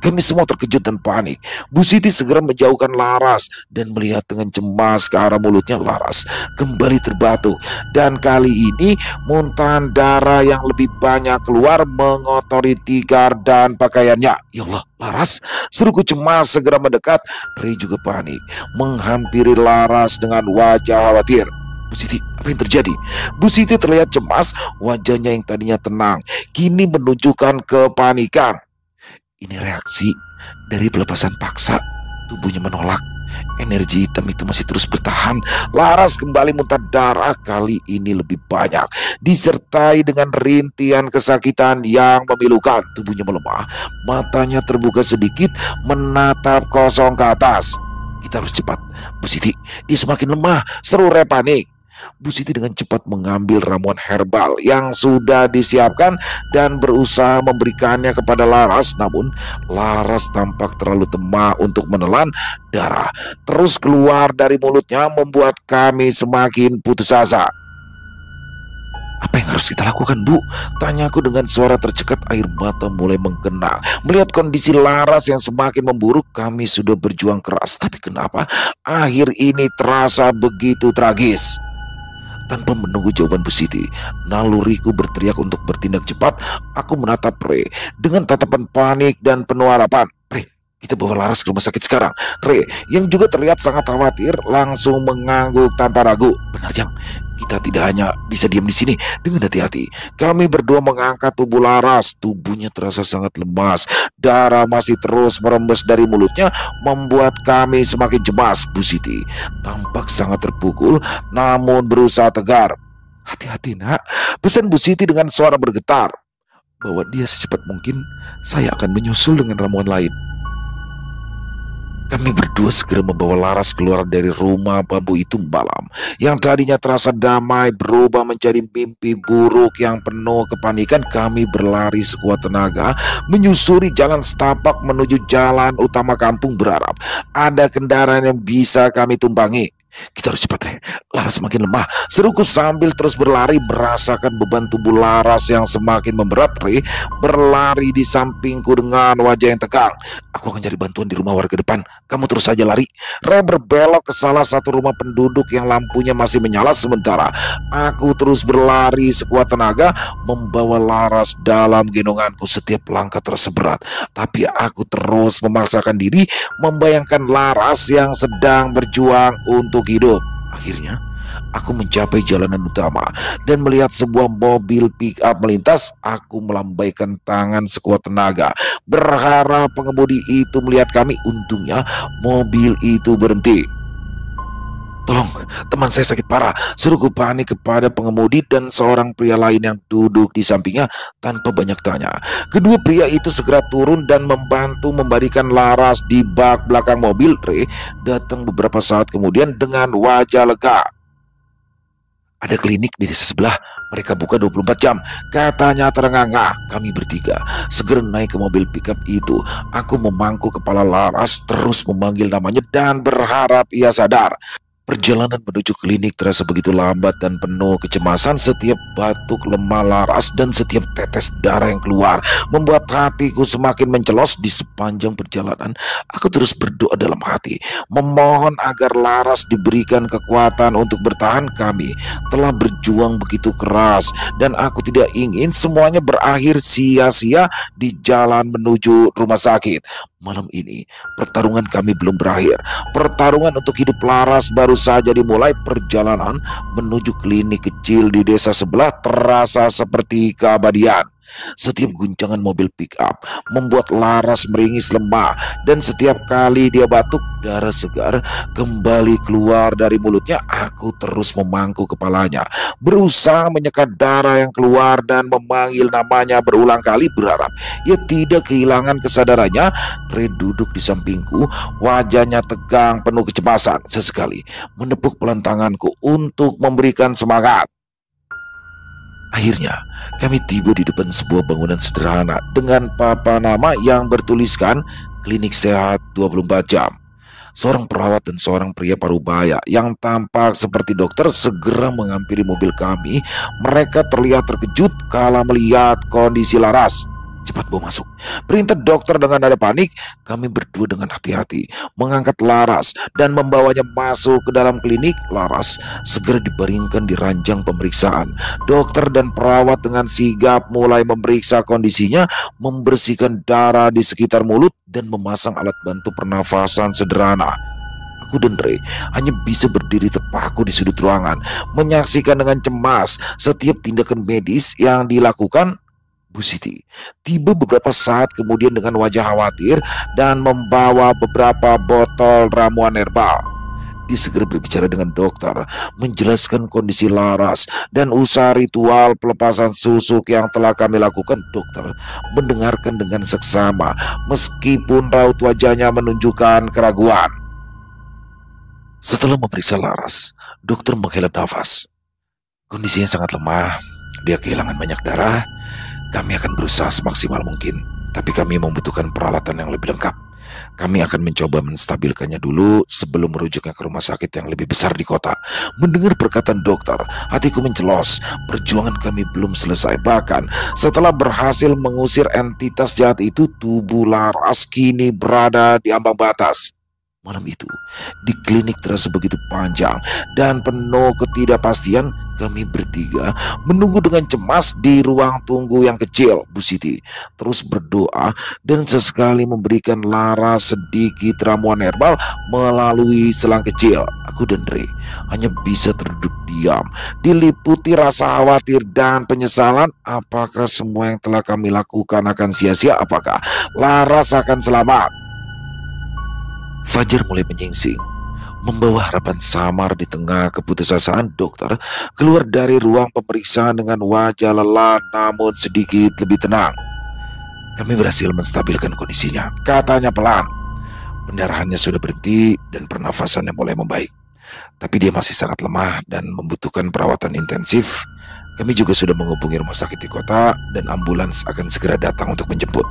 Kami semua terkejut dan panik. Bu Siti segera menjauhkan Laras dan melihat dengan cemas ke arah mulutnya. Laras kembali terbatuk dan kali ini muntahan darah yang lebih banyak keluar mengotori tikar dan pakaiannya. Ya Allah, Laras, seruku cemas segera mendekat. Ray juga panik, menghampiri Laras dengan wajah khawatir. Bu Siti, apa yang terjadi? Bu Siti terlihat cemas, wajahnya yang tadinya tenang kini menunjukkan kepanikan. Ini reaksi dari pelepasan paksa. Tubuhnya menolak. Energi hitam itu masih terus bertahan. Laras kembali muntah darah, kali ini lebih banyak, disertai dengan rintihan kesakitan yang memilukan. Tubuhnya melemah, matanya terbuka sedikit, menatap kosong ke atas. Kita harus cepat, Bu Siti, dia semakin lemah, seru Re panik. Bu Siti dengan cepat mengambil ramuan herbal yang sudah disiapkan dan berusaha memberikannya kepada Laras. Namun Laras tampak terlalu lemah untuk menelan. Darah terus keluar dari mulutnya membuat kami semakin putus asa. Apa yang harus kita lakukan, Bu? Tanyaku dengan suara tercekat. Air mata mulai menggenang. Melihat kondisi Laras yang semakin memburuk, kami sudah berjuang keras. Tapi kenapa akhir ini terasa begitu tragis? Tanpa menunggu jawaban Bu Siti, naluriku berteriak untuk bertindak cepat. Aku menatap Re dengan tatapan panik dan penuh harapan. Re, Kita bawa Laras ke rumah sakit sekarang. Re, yang juga terlihat sangat khawatir, langsung mengangguk tanpa ragu. Benar, Yang. Kita tidak hanya bisa diam di sini. Dengan hati-hati, kami berdua mengangkat tubuh Laras. Tubuhnya terasa sangat lemas. Darah masih terus merembes dari mulutnya, membuat kami semakin cemas. Bu Siti tampak sangat terpukul, namun berusaha tegar. Hati-hati, nak. Pesan Bu Siti dengan suara bergetar. Bawa dia secepat mungkin. Saya akan menyusul dengan ramuan lain. Kami berdua segera membawa Laras keluar dari rumah bambu itu malam. Yang tadinya terasa damai berubah menjadi mimpi buruk yang penuh kepanikan. Kami berlari sekuat tenaga, menyusuri jalan setapak menuju jalan utama kampung berharap ada kendaraan yang bisa kami tumpangi. Kita harus cepat, Re. Laras semakin lemah. Seruku sambil terus berlari, merasakan beban tubuh Laras yang semakin memberat. Re berlari di sampingku dengan wajah yang tegang. Aku akan cari bantuan di rumah warga depan. Kamu terus saja lari. Re berbelok ke salah satu rumah penduduk yang lampunya masih menyala. Sementara aku terus berlari sekuat tenaga, membawa Laras dalam gendonganku. Setiap langkah terasa berat, tapi aku terus memaksakan diri, membayangkan Laras yang sedang berjuang untuk hidup. Akhirnya aku mencapai jalanan utama dan melihat sebuah mobil pick up melintas. Aku melambaikan tangan sekuat tenaga, berharap pengemudi itu melihat kami. Untungnya mobil itu berhenti. Tolong, teman saya sakit parah. Seruku panik kepada pengemudi dan seorang pria lain yang duduk di sampingnya tanpa banyak tanya. Kedua pria itu segera turun dan membantu membalikan Laras di bak belakang mobil. Re datang beberapa saat kemudian dengan wajah lega. Ada klinik di desa sebelah, mereka buka 24 jam, katanya terengah-engah. Kami bertiga segera naik ke mobil pickup itu. Aku memangku kepala Laras, terus memanggil namanya dan berharap ia sadar. Perjalanan menuju klinik terasa begitu lambat dan penuh kecemasan. Setiap batuk lemah Laras dan setiap tetes darah yang keluar membuat hatiku semakin mencelos. Di sepanjang perjalanan, aku terus berdoa dalam hati, memohon agar Laras diberikan kekuatan untuk bertahan. Kami telah berjuang begitu keras dan aku tidak ingin semuanya berakhir sia-sia di jalan menuju rumah sakit. Malam ini pertarungan kami belum berakhir. Pertarungan untuk hidup Laras baru saja dimulai. Perjalanan menuju klinik kecil di desa sebelah terasa seperti keabadian. Setiap guncangan mobil pick up membuat Laras meringis lemah, dan setiap kali dia batuk, darah segar kembali keluar dari mulutnya. Aku terus memangku kepalanya, berusaha menyekat darah yang keluar dan memanggil namanya berulang kali, berharap ia tidak kehilangan kesadarannya. Re duduk di sampingku, wajahnya tegang penuh kecemasan. Sesekali menepuk pelan tanganku untuk memberikan semangat. Akhirnya kami tiba di depan sebuah bangunan sederhana dengan papan nama yang bertuliskan Klinik Sehat 24 Jam. Seorang perawat dan seorang pria parubaya yang tampak seperti dokter segera menghampiri mobil kami. Mereka terlihat terkejut kala melihat kondisi Laras. Cepat bawa masuk, perintah dokter dengan nada panik. Kami berdua dengan hati-hati mengangkat Laras dan membawanya masuk ke dalam klinik. Laras segera dibaringkan di ranjang pemeriksaan. Dokter dan perawat dengan sigap mulai memeriksa kondisinya, membersihkan darah di sekitar mulut dan memasang alat bantu pernafasan sederhana. Aku dan Re hanya bisa berdiri terpaku di sudut ruangan, menyaksikan dengan cemas setiap tindakan medis yang dilakukan. Bu Siti tiba beberapa saat kemudian dengan wajah khawatir dan membawa beberapa botol ramuan herbal. Dia segera berbicara dengan dokter, menjelaskan kondisi Laras dan usaha ritual pelepasan susuk yang telah kami lakukan. Dokter mendengarkan dengan seksama meskipun raut wajahnya menunjukkan keraguan. Setelah memeriksa Laras, dokter menghela nafas. Kondisinya sangat lemah, dia kehilangan banyak darah. Kami akan berusaha semaksimal mungkin, tapi kami membutuhkan peralatan yang lebih lengkap. Kami akan mencoba menstabilkannya dulu sebelum merujuknya ke rumah sakit yang lebih besar di kota. Mendengar perkataan dokter, hatiku mencelos. Perjuangan kami belum selesai. Bahkan setelah berhasil mengusir entitas jahat itu, tubuh Laras kini berada di ambang batas. Malam itu, di klinik terasa begitu panjang dan penuh ketidakpastian. Kami bertiga menunggu dengan cemas di ruang tunggu yang kecil. Bu Siti terus berdoa dan sesekali memberikan Laras sedikit ramuan herbal melalui selang kecil. Aku dan Dre hanya bisa terduduk diam, diliputi rasa khawatir dan penyesalan. Apakah semua yang telah kami lakukan akan sia-sia? Apakah Laras akan selamat? Fajar mulai menyingsing, membawa harapan samar. Di tengah keputusasaan, dokter keluar dari ruang pemeriksaan dengan wajah lelah namun sedikit lebih tenang. Kami berhasil menstabilkan kondisinya, katanya pelan. Pendarahannya sudah berhenti dan pernafasannya mulai membaik. Tapi dia masih sangat lemah dan membutuhkan perawatan intensif. Kami juga sudah menghubungi rumah sakit di kota dan ambulans akan segera datang untuk menjemput.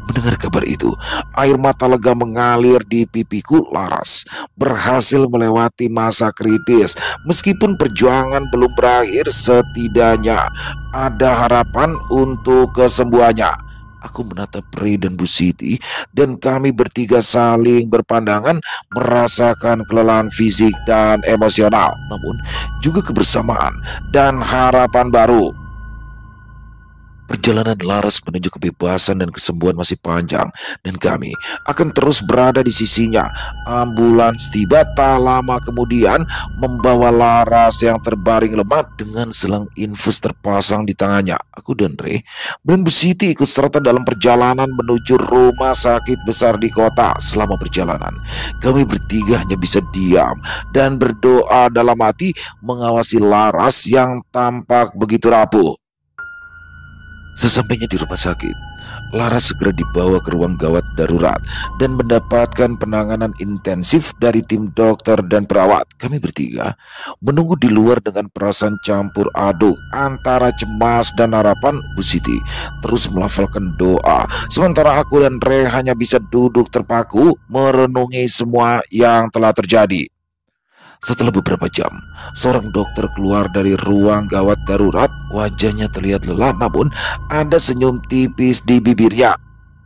Mendengar kabar itu, air mata lega mengalir di pipiku. Laras berhasil melewati masa kritis. Meskipun perjuangan belum berakhir, setidaknya ada harapan untuk kesembuhannya. Aku menatap Ray dan Bu Siti, dan kami bertiga saling berpandangan, merasakan kelelahan fisik dan emosional, namun juga kebersamaan dan harapan baru. Perjalanan Laras menuju kebebasan dan kesembuhan masih panjang, dan kami akan terus berada di sisinya. Ambulans tiba tak lama kemudian, membawa Laras yang terbaring lemah dengan selang infus terpasang di tangannya. Aku dan Ray dan Bu Siti ikut serta dalam perjalanan menuju rumah sakit besar di kota. Selama perjalanan, kami bertiga hanya bisa diam dan berdoa dalam hati, mengawasi Laras yang tampak begitu rapuh. Sesampainya di rumah sakit, Laras segera dibawa ke ruang gawat darurat dan mendapatkan penanganan intensif dari tim dokter dan perawat. Kami bertiga menunggu di luar dengan perasaan campur aduk antara cemas dan harapan. Bu Siti terus melafalkan doa, sementara aku dan Ray hanya bisa duduk terpaku merenungi semua yang telah terjadi. Setelah beberapa jam, seorang dokter keluar dari ruang gawat darurat. Wajahnya terlihat lelah, namun ada senyum tipis di bibirnya.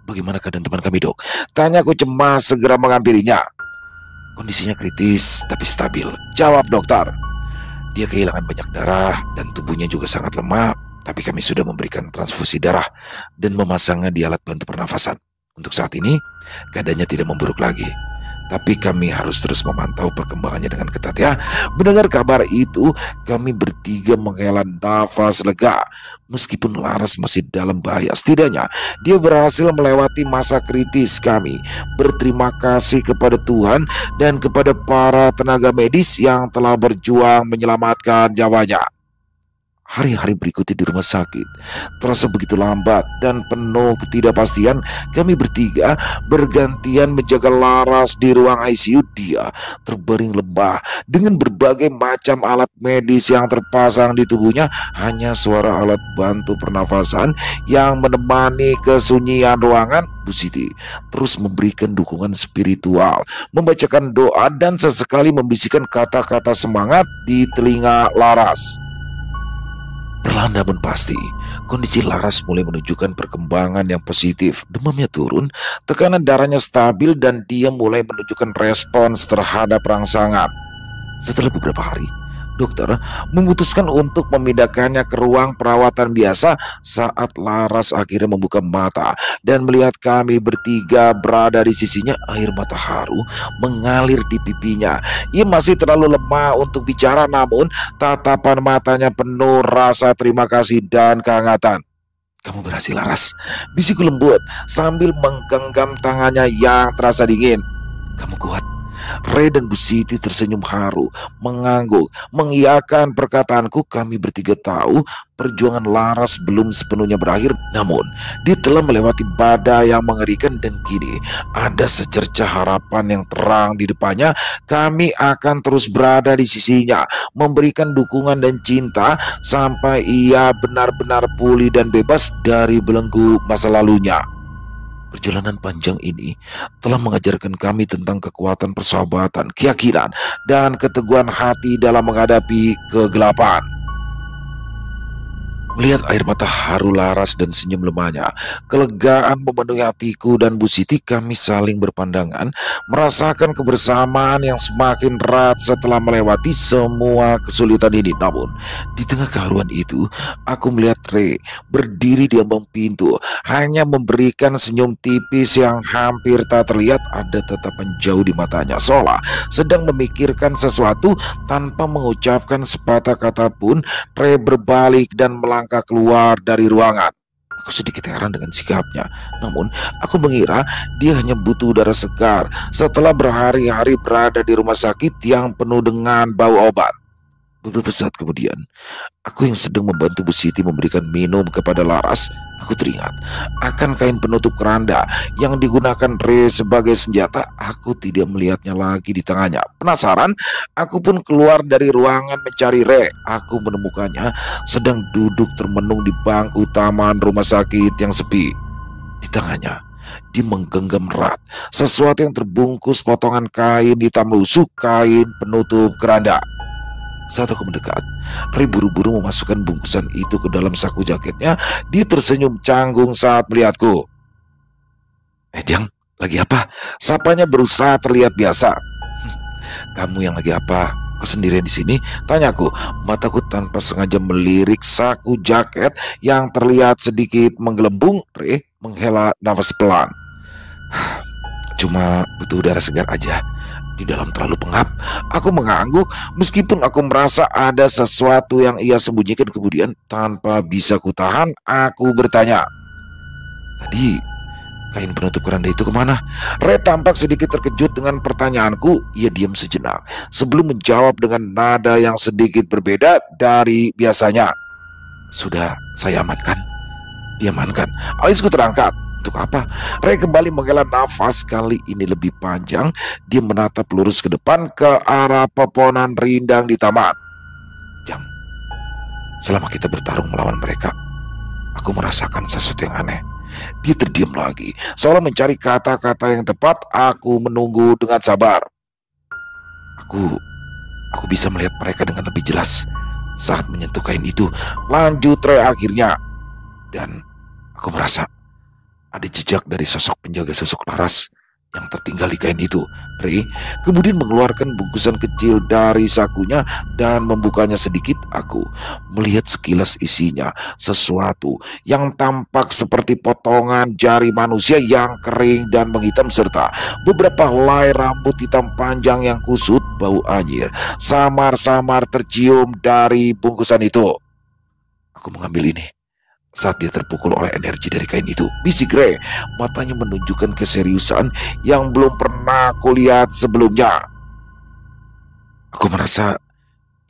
"Bagaimana keadaan teman kami, Dok?" tanyaku cemas segera menghampirinya. "Kondisinya kritis tapi stabil," jawab dokter. "Dia kehilangan banyak darah dan tubuhnya juga sangat lemah, tapi kami sudah memberikan transfusi darah dan memasangnya di alat bantu pernafasan. Untuk saat ini, keadaannya tidak memburuk lagi. Tapi kami harus terus memantau perkembangannya dengan ketat ya." Mendengar kabar itu, kami bertiga menghela nafas lega. Meskipun Laras masih dalam bahaya, setidaknya dia berhasil melewati masa kritis. Kami berterima kasih kepada Tuhan dan kepada para tenaga medis yang telah berjuang menyelamatkan nyawanya. Hari-hari berikutnya di rumah sakit terasa begitu lambat dan penuh ketidakpastian. Kami bertiga bergantian menjaga Laras di ruang ICU. Dia terbaring lemah dengan berbagai macam alat medis yang terpasang di tubuhnya. Hanya suara alat bantu pernafasan yang menemani kesunyian ruangan. Bu Siti terus memberikan dukungan spiritual, membacakan doa, dan sesekali membisikkan kata-kata semangat di telinga Laras. Perlahan namun pasti, kondisi Laras mulai menunjukkan perkembangan yang positif. Demamnya turun, tekanan darahnya stabil, dan dia mulai menunjukkan respons terhadap rangsangan. Setelah beberapa hari, dokter memutuskan untuk memindahkannya ke ruang perawatan biasa. Saat Laras akhirnya membuka mata dan melihat kami bertiga berada di sisinya, air mata haru mengalir di pipinya. Ia masih terlalu lemah untuk bicara, namun tatapan matanya penuh rasa terima kasih dan kehangatan. "Kamu berhasil, Laras," bisikku lembut sambil menggenggam tangannya yang terasa dingin. "Kamu kuat." Ray dan Bu Siti tersenyum haru, mengangguk, mengiyakan perkataanku. Kami bertiga tahu perjuangan Laras belum sepenuhnya berakhir, namun dia telah melewati badai yang mengerikan, dan kini ada secercah harapan yang terang di depannya. Kami akan terus berada di sisinya, memberikan dukungan dan cinta sampai ia benar-benar pulih dan bebas dari belenggu masa lalunya. Perjalanan panjang ini telah mengajarkan kami tentang kekuatan persahabatan, keyakinan, dan keteguhan hati dalam menghadapi kegelapan. Melihat air mata haru Laras dan senyum lemahnya, kelegaan memenuhi hatiku dan Bu Siti. Kami saling berpandangan, merasakan kebersamaan yang semakin erat setelah melewati semua kesulitan ini. Namun, di tengah keharuan itu, aku melihat Re berdiri di ambang pintu, hanya memberikan senyum tipis yang hampir tak terlihat. Ada tatapan jauh di matanya, seolah sedang memikirkan sesuatu. Tanpa mengucapkan sepatah kata pun, Re berbalik dan melangkah keluar dari ruangan. Aku sedikit heran dengan sikapnya, namun aku mengira dia hanya butuh udara segar setelah berhari-hari berada di rumah sakit yang penuh dengan bau obat. Beberapa saat kemudian, aku yang sedang membantu Bu Siti memberikan minum kepada Laras, aku teringat akan kain penutup keranda yang digunakan Re sebagai senjata. Aku tidak melihatnya lagi di tangannya. Penasaran, aku pun keluar dari ruangan mencari Re. Aku menemukannya sedang duduk termenung di bangku taman rumah sakit yang sepi. Di tangannya, dia menggenggam erat sesuatu yang terbungkus potongan kain hitam lusuh, kain penutup keranda. Saat aku mendekat, Ray buru-buru memasukkan bungkusan itu ke dalam saku jaketnya. Dia tersenyum canggung saat melihatku. Jang, lagi apa? Sapanya berusaha terlihat biasa. Kamu yang lagi apa? Kau sendirian di sini? Tanyaku. Mataku tanpa sengaja melirik saku jaket yang terlihat sedikit menggelembung. Ray menghela nafas pelan. Cuma butuh udara segar aja. Di dalam terlalu pengap. Aku mengangguk meskipun aku merasa ada sesuatu yang ia sembunyikan. Kemudian tanpa bisa kutahan, aku bertanya, tadi kain penutup keranda itu kemana? Ray tampak sedikit terkejut dengan pertanyaanku. Ia diam sejenak sebelum menjawab dengan nada yang sedikit berbeda dari biasanya. Sudah saya amankan. Diamankan. Alisku terangkat. Untuk apa? Ray kembali menghela nafas, kali ini lebih panjang. Dia menatap lurus ke depan ke arah pepohonan rindang di taman. Jang, selama kita bertarung melawan mereka, aku merasakan sesuatu yang aneh. Dia terdiam lagi, seolah mencari kata-kata yang tepat. Aku menunggu dengan sabar. Aku bisa melihat mereka dengan lebih jelas saat menyentuh kain itu. Lanjut Ray akhirnya. Dan aku merasa ada jejak dari sosok penjaga sosok Laras yang tertinggal di kain itu. Ray kemudian mengeluarkan bungkusan kecil dari sakunya dan membukanya sedikit. Aku melihat sekilas isinya, sesuatu yang tampak seperti potongan jari manusia yang kering dan menghitam, serta beberapa helai rambut hitam panjang yang kusut. Bau anyir samar-samar tercium dari bungkusan itu. Aku mengambil ini saat dia terpukul oleh energi dari kain itu. Bisik Ray, matanya menunjukkan keseriusan yang belum pernah aku lihat sebelumnya. Aku merasa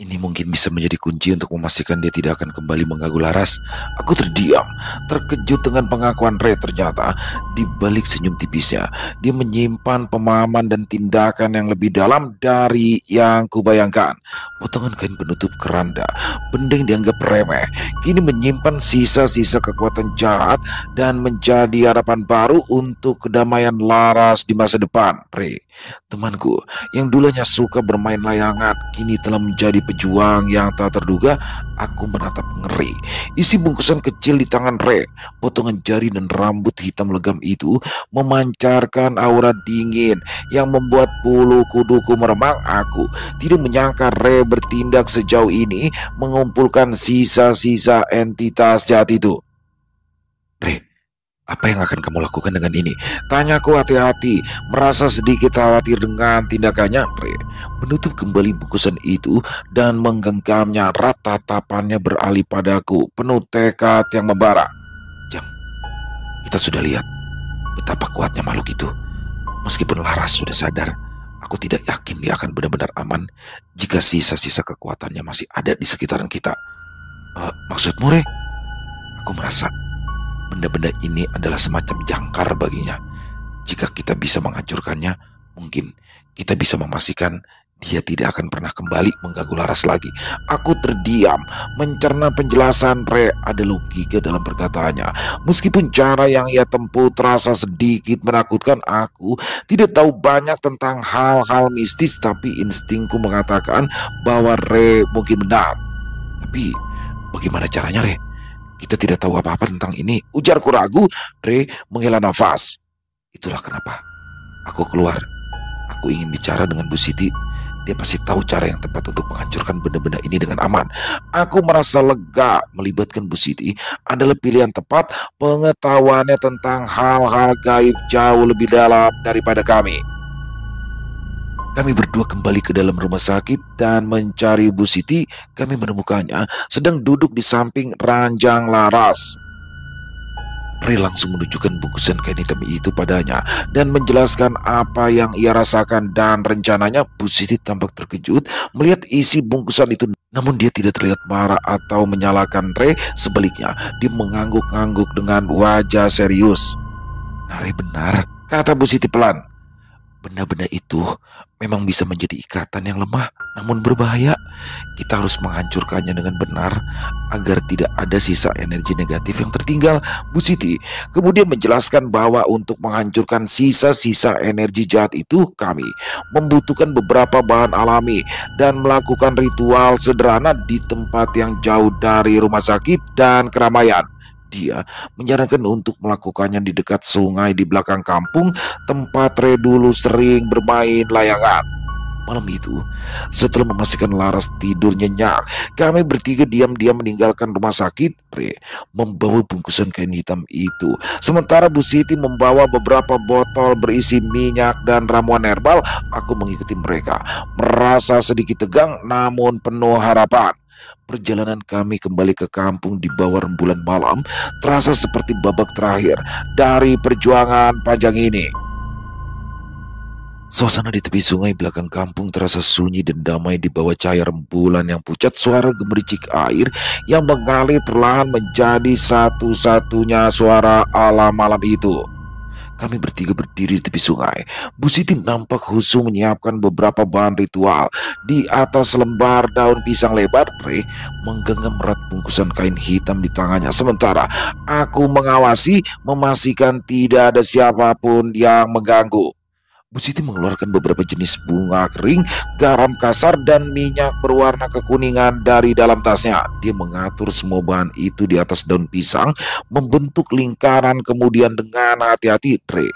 ini mungkin bisa menjadi kunci untuk memastikan dia tidak akan kembali mengganggu Laras. Aku terdiam, terkejut dengan pengakuan Ray. Ternyata di balik senyum tipisnya, dia menyimpan pemahaman dan tindakan yang lebih dalam dari yang kubayangkan. Potongan kain penutup keranda, benda yang dianggap remeh, kini menyimpan sisa-sisa kekuatan jahat dan menjadi harapan baru untuk kedamaian Laras di masa depan. Ray, temanku yang dulunya suka bermain layangan, kini telah menjadi pejuang yang tak terduga. Aku menatap ngeri isi bungkusan kecil di tangan Ray. Potongan jari dan rambut hitam legam itu memancarkan aura dingin yang membuat bulu kuduku meremang. Aku tidak menyangka Ray bertindak sejauh ini, mengumpulkan sisa-sisa entitas jahat itu. Ray, apa yang akan kamu lakukan dengan ini? Tanyaku hati-hati, merasa sedikit khawatir dengan tindakannya. Ray menutup kembali bungkusan itu dan menggenggamnya erat. Tatapannya beralih padaku, penuh tekad yang membara. Jang, kita sudah lihat betapa kuatnya makhluk itu. Meskipun Laras sudah sadar, aku tidak yakin dia akan benar-benar aman jika sisa-sisa kekuatannya masih ada di sekitaran kita. Maksudmu, Ray? Aku merasa benda-benda ini adalah semacam jangkar baginya. Jika kita bisa menghancurkannya, mungkin kita bisa memastikan dia tidak akan pernah kembali mengganggu Laras lagi. Aku terdiam, mencerna penjelasan Ray. Ada logika dalam perkataannya. Meskipun cara yang ia tempuh terasa sedikit menakutkan, aku tidak tahu banyak tentang hal-hal mistis, tapi instingku mengatakan bahwa Ray mungkin benar. Tapi bagaimana caranya, Ray? Kita tidak tahu apa-apa tentang ini, ujarku ragu. Ray menghela nafas. Itulah kenapa aku keluar. Aku ingin bicara dengan Bu Siti. Dia pasti tahu cara yang tepat untuk menghancurkan benda-benda ini dengan aman. Aku merasa lega. Melibatkan Bu Siti adalah pilihan tepat. Pengetahuannya tentang hal-hal gaib jauh lebih dalam daripada kami. Kami berdua kembali ke dalam rumah sakit dan mencari Bu Siti. Kami menemukannya sedang duduk di samping ranjang laras. Ray langsung menunjukkan bungkusan kain hitam itu padanya dan menjelaskan apa yang ia rasakan, dan rencananya Bu Siti tampak terkejut melihat isi bungkusan itu. Namun dia tidak terlihat marah atau menyalahkan Ray. Sebaliknya, dia mengangguk-angguk dengan wajah serius. "Nah, Ray benar," kata Bu Siti pelan. "Benda-benda itu memang bisa menjadi ikatan yang lemah namun berbahaya. Kita harus menghancurkannya dengan benar agar tidak ada sisa energi negatif yang tertinggal." Bu Siti kemudian menjelaskan bahwa untuk menghancurkan sisa-sisa energi jahat itu, kami membutuhkan beberapa bahan alami dan melakukan ritual sederhana di tempat yang jauh dari rumah sakit dan keramaian. Dia menyarankan untuk melakukannya di dekat sungai di belakang kampung tempat Ray dulu sering bermain layangan. Malam itu, setelah memastikan Laras tidur nyenyak, kami bertiga diam-diam meninggalkan rumah sakit. Ray membawa bungkusan kain hitam itu, sementara Bu Siti membawa beberapa botol berisi minyak dan ramuan herbal. Aku mengikuti mereka, merasa sedikit tegang namun penuh harapan. Perjalanan kami kembali ke kampung di bawah rembulan malam terasa seperti babak terakhir dari perjuangan panjang ini. Suasana di tepi sungai belakang kampung terasa sunyi dan damai di bawah cahaya rembulan yang pucat. Suara gemericik air yang mengalir perlahan menjadi satu-satunya suara alam malam itu. Kami bertiga berdiri di tepi sungai. Bu Siti nampak khusyuk menyiapkan beberapa bahan ritual di atas lembar daun pisang lebar. Ray menggenggam erat bungkusan kain hitam di tangannya, sementara aku mengawasi memastikan tidak ada siapapun yang mengganggu. Bu Siti mengeluarkan beberapa jenis bunga kering, garam kasar, dan minyak berwarna kekuningan dari dalam tasnya. Dia mengatur semua bahan itu di atas daun pisang, membentuk lingkaran. Kemudian dengan hati-hati, Ray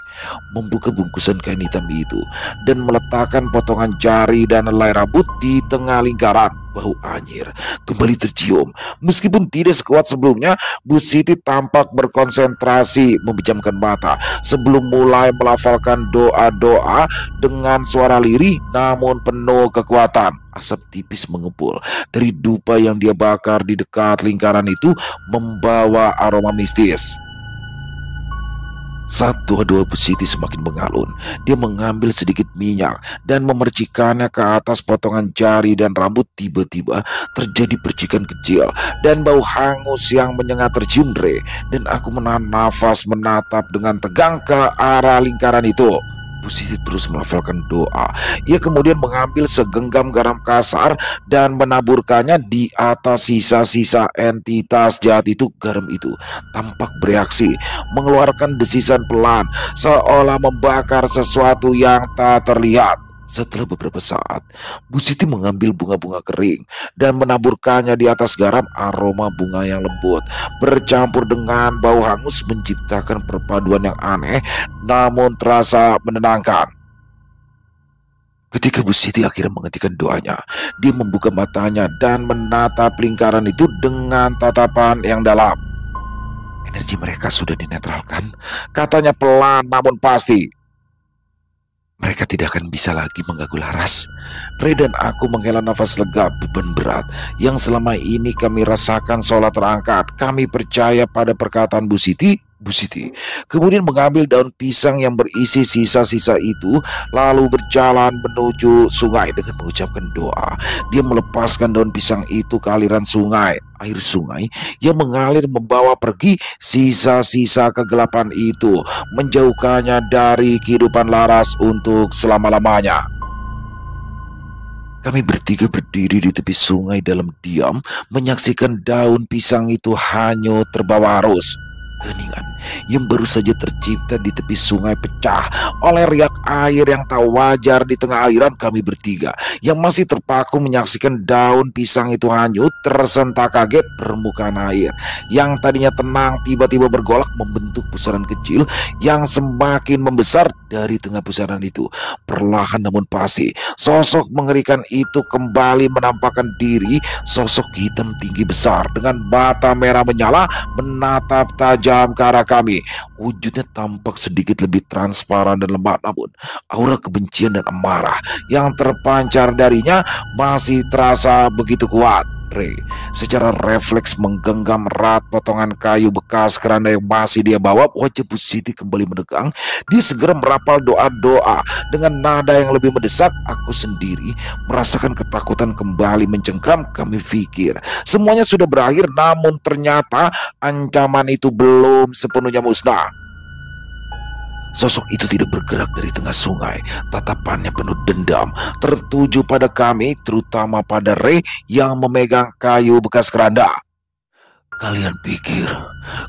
membuka bungkusan kain hitam itu dan meletakkan potongan jari dan helai rambut di tengah lingkaran. Bau anyir kembali tercium. Meskipun tidak sekuat sebelumnya, Bu Siti tampak berkonsentrasi, memejamkan mata sebelum mulai melafalkan doa-doa dengan suara lirih namun penuh kekuatan. Asap tipis mengepul dari dupa yang dia bakar di dekat lingkaran itu, membawa aroma mistis. Saat doa-doa Bu Siti semakin mengalun, dia mengambil sedikit minyak dan memercikannya ke atas potongan jari dan rambut. Tiba-tiba terjadi percikan kecil dan bau hangus yang menyengat tercium. Ray dan aku menahan nafas, menatap dengan tegang ke arah lingkaran itu. Bu Siti terus melafalkan doa. Ia kemudian mengambil segenggam garam kasar dan menaburkannya di atas sisa-sisa entitas jahat itu. Garam itu tampak bereaksi, mengeluarkan desisan pelan, seolah membakar sesuatu yang tak terlihat. Setelah beberapa saat, Bu Siti mengambil bunga-bunga kering dan menaburkannya di atas garam. Aroma bunga yang lembut bercampur dengan bau hangus menciptakan perpaduan yang aneh namun terasa menenangkan. Ketika Bu Siti akhirnya menghentikan doanya, dia membuka matanya dan menatap lingkaran itu dengan tatapan yang dalam. "Energi mereka sudah dinetralkan," katanya pelan namun pasti. "Mereka tidak akan bisa lagi mengganggu Laras." Ray dan aku menghela nafas lega. Beban berat yang selama ini kami rasakan seolah terangkat. Kami percaya pada perkataan Bu Siti. Bu Siti kemudian mengambil daun pisang yang berisi sisa-sisa itu, lalu berjalan menuju sungai dengan mengucapkan doa. Dia melepaskan daun pisang itu ke aliran sungai. Air sungai yang mengalir membawa pergi sisa-sisa kegelapan itu, menjauhkannya dari kehidupan Laras untuk selama-lamanya. Kami bertiga berdiri di tepi sungai dalam diam, menyaksikan daun pisang itu hanyut terbawa arus. Keheningan yang baru saja tercipta di tepi sungai pecah oleh riak air yang tak wajar di tengah aliran. Kami bertiga yang masih terpaku menyaksikan daun pisang itu hanyut tersentak kaget. Permukaan air yang tadinya tenang tiba-tiba bergolak membentuk pusaran kecil yang semakin membesar. Dari tengah pusaran itu, perlahan namun pasti, sosok mengerikan itu kembali menampakkan diri. Sosok hitam tinggi besar dengan mata merah menyala menatap tajam ke arah kami. Wujudnya tampak sedikit lebih transparan dan lemah, namun aura kebencian dan amarah yang terpancar darinya masih terasa begitu kuat. Secara refleks menggenggam erat potongan kayu bekas keranda yang masih dia bawa. Wajah Bu Siti kembali menegang. Dia segera merapal doa-doa dengan nada yang lebih mendesak. Aku sendiri merasakan ketakutan kembali mencengkram. Kami pikir semuanya sudah berakhir, namun ternyata ancaman itu belum sepenuhnya musnah. Sosok itu tidak bergerak dari tengah sungai. Tatapannya penuh dendam, tertuju pada kami, terutama pada Ray yang memegang kayu bekas keranda. Kalian pikir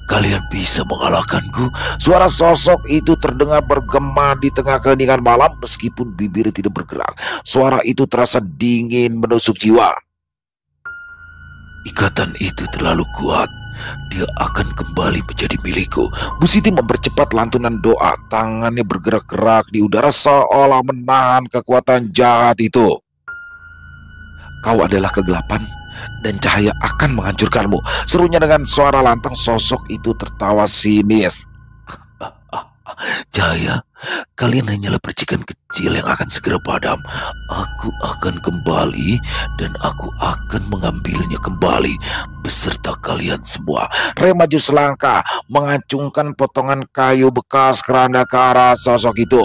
kalian bisa mengalahkanku? Suara sosok itu terdengar bergema di tengah keheningan malam. Meskipun bibirnya tidak bergerak, suara itu terasa dingin menusuk jiwa. Ikatan itu terlalu kuat. Dia akan kembali menjadi milikku. Bu Siti mempercepat lantunan doa. Tangannya bergerak-gerak di udara seolah menahan kekuatan jahat itu. Kau adalah kegelapan dan cahaya akan menghancurkanmu, serunya dengan suara lantang. Sosok itu tertawa sinis. Cahaya, kalian hanyalah percikan kecil yang akan segera padam. Aku akan kembali dan aku akan mengambilnya kembali beserta kalian semua. Ray maju selangkah, mengacungkan potongan kayu bekas keranda ke arah sosok itu.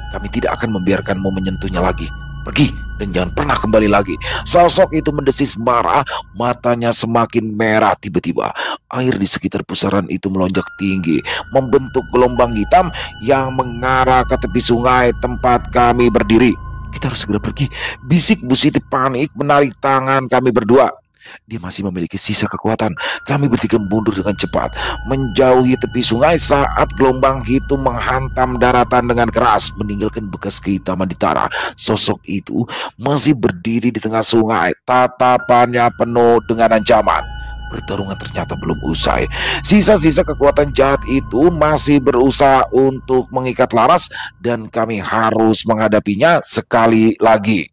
Kami tidak akan membiarkanmu menyentuhnya lagi. Pergi dan jangan pernah kembali lagi. Sosok itu mendesis marah, matanya semakin merah. Tiba-tiba air di sekitar pusaran itu melonjak tinggi, membentuk gelombang hitam yang mengarah ke tepi sungai tempat kami berdiri. Kita harus segera pergi, bisik Bu Siti panik menarik tangan kami berdua. Dia masih memiliki sisa kekuatan. Kami bertiga mundur dengan cepat, menjauhi tepi sungai saat gelombang itu menghantam daratan dengan keras, meninggalkan bekas kehitaman di tanah. Sosok itu masih berdiri di tengah sungai, tatapannya penuh dengan ancaman. Pertarungan ternyata belum usai. Sisa-sisa kekuatan jahat itu masih berusaha untuk mengikat laras, dan kami harus menghadapinya sekali lagi.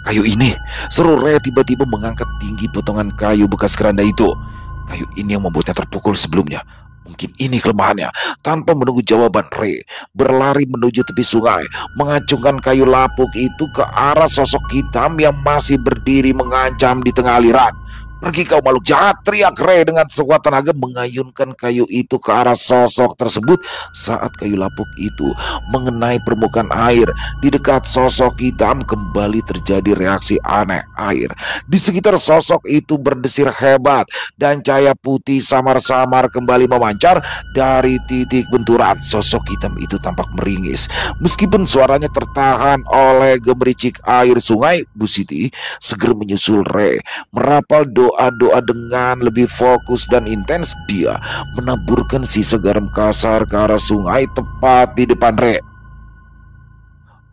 Kayu ini, seru Ray tiba-tiba mengangkat tinggi potongan kayu bekas keranda itu. Kayu ini yang membuatnya terpukul sebelumnya. Mungkin ini kelemahannya. Tanpa menunggu jawaban, Ray berlari menuju tepi sungai, mengacungkan kayu lapuk itu ke arah sosok hitam yang masih berdiri mengancam di tengah aliran. Pergi kau makhluk jahat, teriak Ray dengan sekuat tenaga, mengayunkan kayu itu ke arah sosok tersebut. Saat kayu lapuk itu mengenai permukaan air di dekat sosok hitam, kembali terjadi reaksi aneh. Air di sekitar sosok itu berdesir hebat dan cahaya putih samar-samar kembali memancar dari titik benturan. Sosok hitam itu tampak meringis. Meskipun suaranya tertahan oleh gemericik air sungai, Bu Siti segera menyusul Ray, merapal doa-doa dengan lebih fokus dan intens. Dia menaburkan sisa garam kasar ke arah sungai tepat di depan Ray.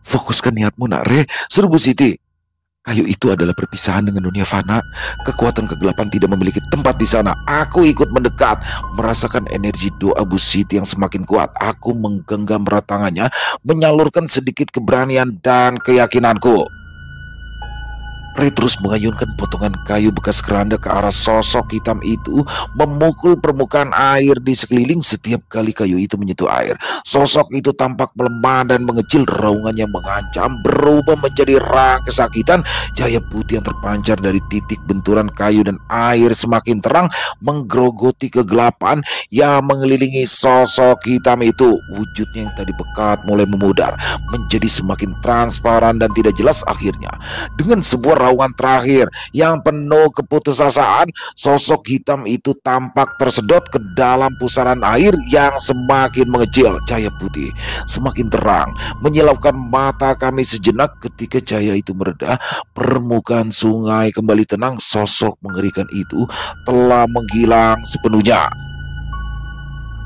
Fokuskan niatmu nak Ray, seru Bu Siti. Kayu itu adalah perpisahan dengan dunia fana. Kekuatan kegelapan tidak memiliki tempat di sana. Aku ikut mendekat, merasakan energi doa Bu Siti yang semakin kuat. Aku menggenggam erat tangannya, menyalurkan sedikit keberanian dan keyakinanku. Ray terus mengayunkan potongan kayu bekas keranda ke arah sosok hitam itu, memukul permukaan air di sekeliling. Setiap kali kayu itu menyentuh air, sosok itu tampak melemah dan mengecil. Raungan yang mengancam berubah menjadi rang kesakitan. Cahaya putih yang terpancar dari titik benturan kayu dan air semakin terang, menggerogoti kegelapan yang mengelilingi sosok hitam itu. Wujudnya yang tadi pekat mulai memudar, menjadi semakin transparan dan tidak jelas. Akhirnya, dengan sebuah raungan terakhir yang penuh keputusasaan, sosok hitam itu tampak tersedot ke dalam pusaran air yang semakin mengecil. Cahaya putih semakin terang, menyilaukan mata kami sejenak. Ketika cahaya itu mereda, permukaan sungai kembali tenang. Sosok mengerikan itu telah menghilang sepenuhnya.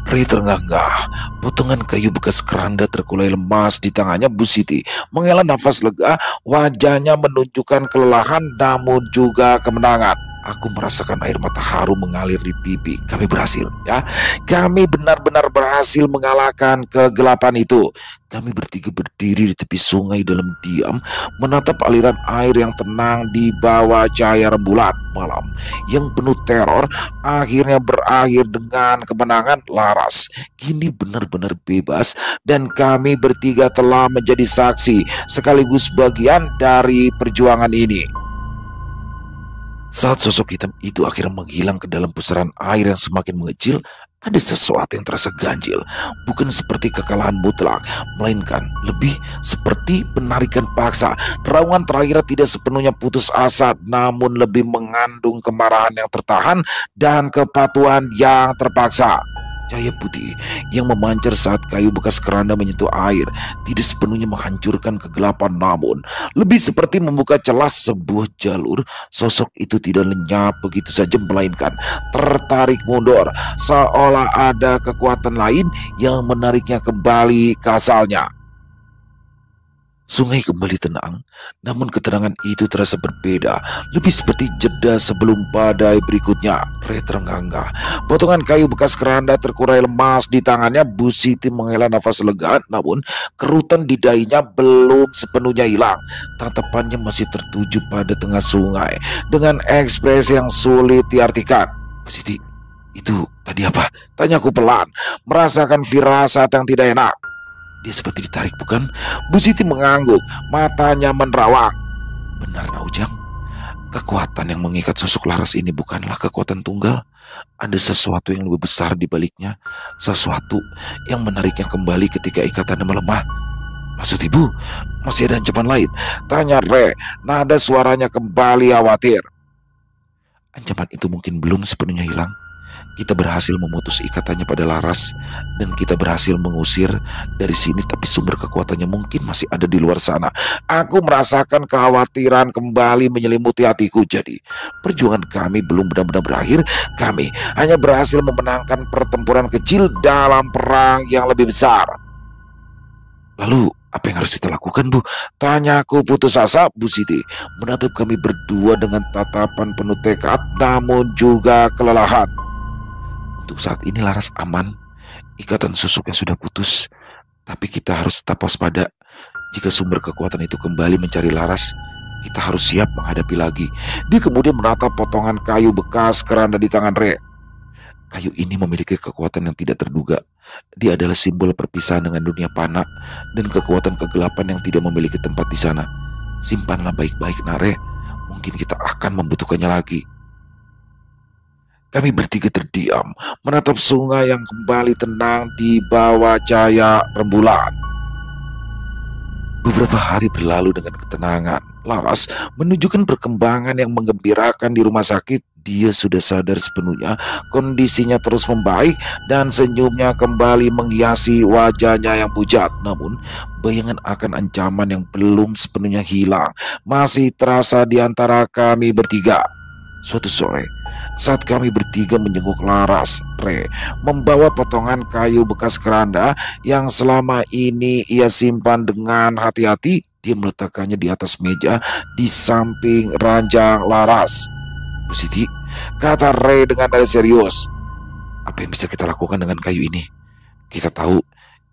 Ray terengah-engah. Potongan kayu bekas keranda terkulai lemas di tangannya Bu Siti. Menghela nafas lega, wajahnya menunjukkan kelelahan namun juga kemenangan. Aku merasakan air mata haru mengalir di pipi. Kami berhasil, ya. Kami benar-benar berhasil mengalahkan kegelapan itu. Kami bertiga berdiri di tepi sungai dalam diam, menatap aliran air yang tenang di bawah cahaya rembulan. Malam yang penuh teror akhirnya berakhir dengan kemenangan Laras. Kini benar-benar bebas dan kami bertiga telah menjadi saksi sekaligus bagian dari perjuangan ini. Saat sosok hitam itu akhirnya menghilang ke dalam pusaran air yang semakin mengecil, ada sesuatu yang terasa ganjil. Bukan seperti kekalahan mutlak, melainkan lebih seperti penarikan paksa. Raungan terakhir tidak sepenuhnya putus asa, namun lebih mengandung kemarahan yang tertahan dan kepatuhan yang terpaksa. Cahaya putih yang memancar saat kayu bekas keranda menyentuh air tidak sepenuhnya menghancurkan kegelapan, namun lebih seperti membuka celah sebuah jalur. Sosok itu tidak lenyap begitu saja, melainkan tertarik mundur, seolah ada kekuatan lain yang menariknya kembali ke asalnya. Sungai kembali tenang, namun ketenangan itu terasa berbeda, lebih seperti jeda sebelum badai berikutnya. Ray terengah-engah. Potongan kayu bekas keranda terkurai lemas di tangannya. Bu Siti menghela nafas lega, namun kerutan di dahinya belum sepenuhnya hilang. Tatapannya masih tertuju pada tengah sungai dengan ekspresi yang sulit diartikan. Bu Siti, itu tadi apa? Tanyaku pelan, merasakan firasat yang tidak enak. Dia seperti ditarik, bukan? Bu Siti mengangguk, matanya menerawang. Benar, Naujang. Kekuatan yang mengikat sosok Laras ini bukanlah kekuatan tunggal. Ada sesuatu yang lebih besar di baliknya. Sesuatu yang menariknya kembali ketika ikatannya melemah. Maksud ibu, masih ada ancaman lain? Tanya Ray, nada suaranya kembali khawatir. Ancaman itu mungkin belum sepenuhnya hilang. Kita berhasil memutus ikatannya pada Laras, dan kita berhasil mengusir dari sini, tapi sumber kekuatannya mungkin masih ada di luar sana. Aku merasakan kekhawatiran kembali menyelimuti hatiku. Jadi, perjuangan kami belum benar-benar berakhir. Kami hanya berhasil memenangkan pertempuran kecil dalam perang yang lebih besar. Lalu, apa yang harus kita lakukan, Bu? Tanyaku putus asa. Bu Siti menatap kami berdua dengan tatapan penuh tekad, namun juga kelelahan. Untuk saat ini Laras aman, ikatan susuknya sudah putus, tapi kita harus tetap waspada. Jika sumber kekuatan itu kembali mencari Laras, kita harus siap menghadapi lagi. Dia kemudian menatap potongan kayu bekas keranda di tangan Ray. Kayu ini memiliki kekuatan yang tidak terduga. Dia adalah simbol perpisahan dengan dunia panah dan kekuatan kegelapan yang tidak memiliki tempat di sana. Simpanlah baik-baik, Nare. Mungkin kita akan membutuhkannya lagi. Kami bertiga terdiam, menatap sungai yang kembali tenang di bawah cahaya rembulan. Beberapa hari berlalu dengan ketenangan. Laras menunjukkan perkembangan yang menggembirakan di rumah sakit. Dia sudah sadar sepenuhnya, kondisinya terus membaik dan senyumnya kembali menghiasi wajahnya yang pucat. Namun, bayangan akan ancaman yang belum sepenuhnya hilang masih terasa di antara kami bertiga. Suatu sore, saat kami bertiga menjenguk Laras, Ray membawa potongan kayu bekas keranda yang selama ini ia simpan dengan hati-hati. Dia meletakkannya di atas meja di samping ranjang Laras. Bu Siti, kata Ray dengan nada serius, apa yang bisa kita lakukan dengan kayu ini? Kita tahu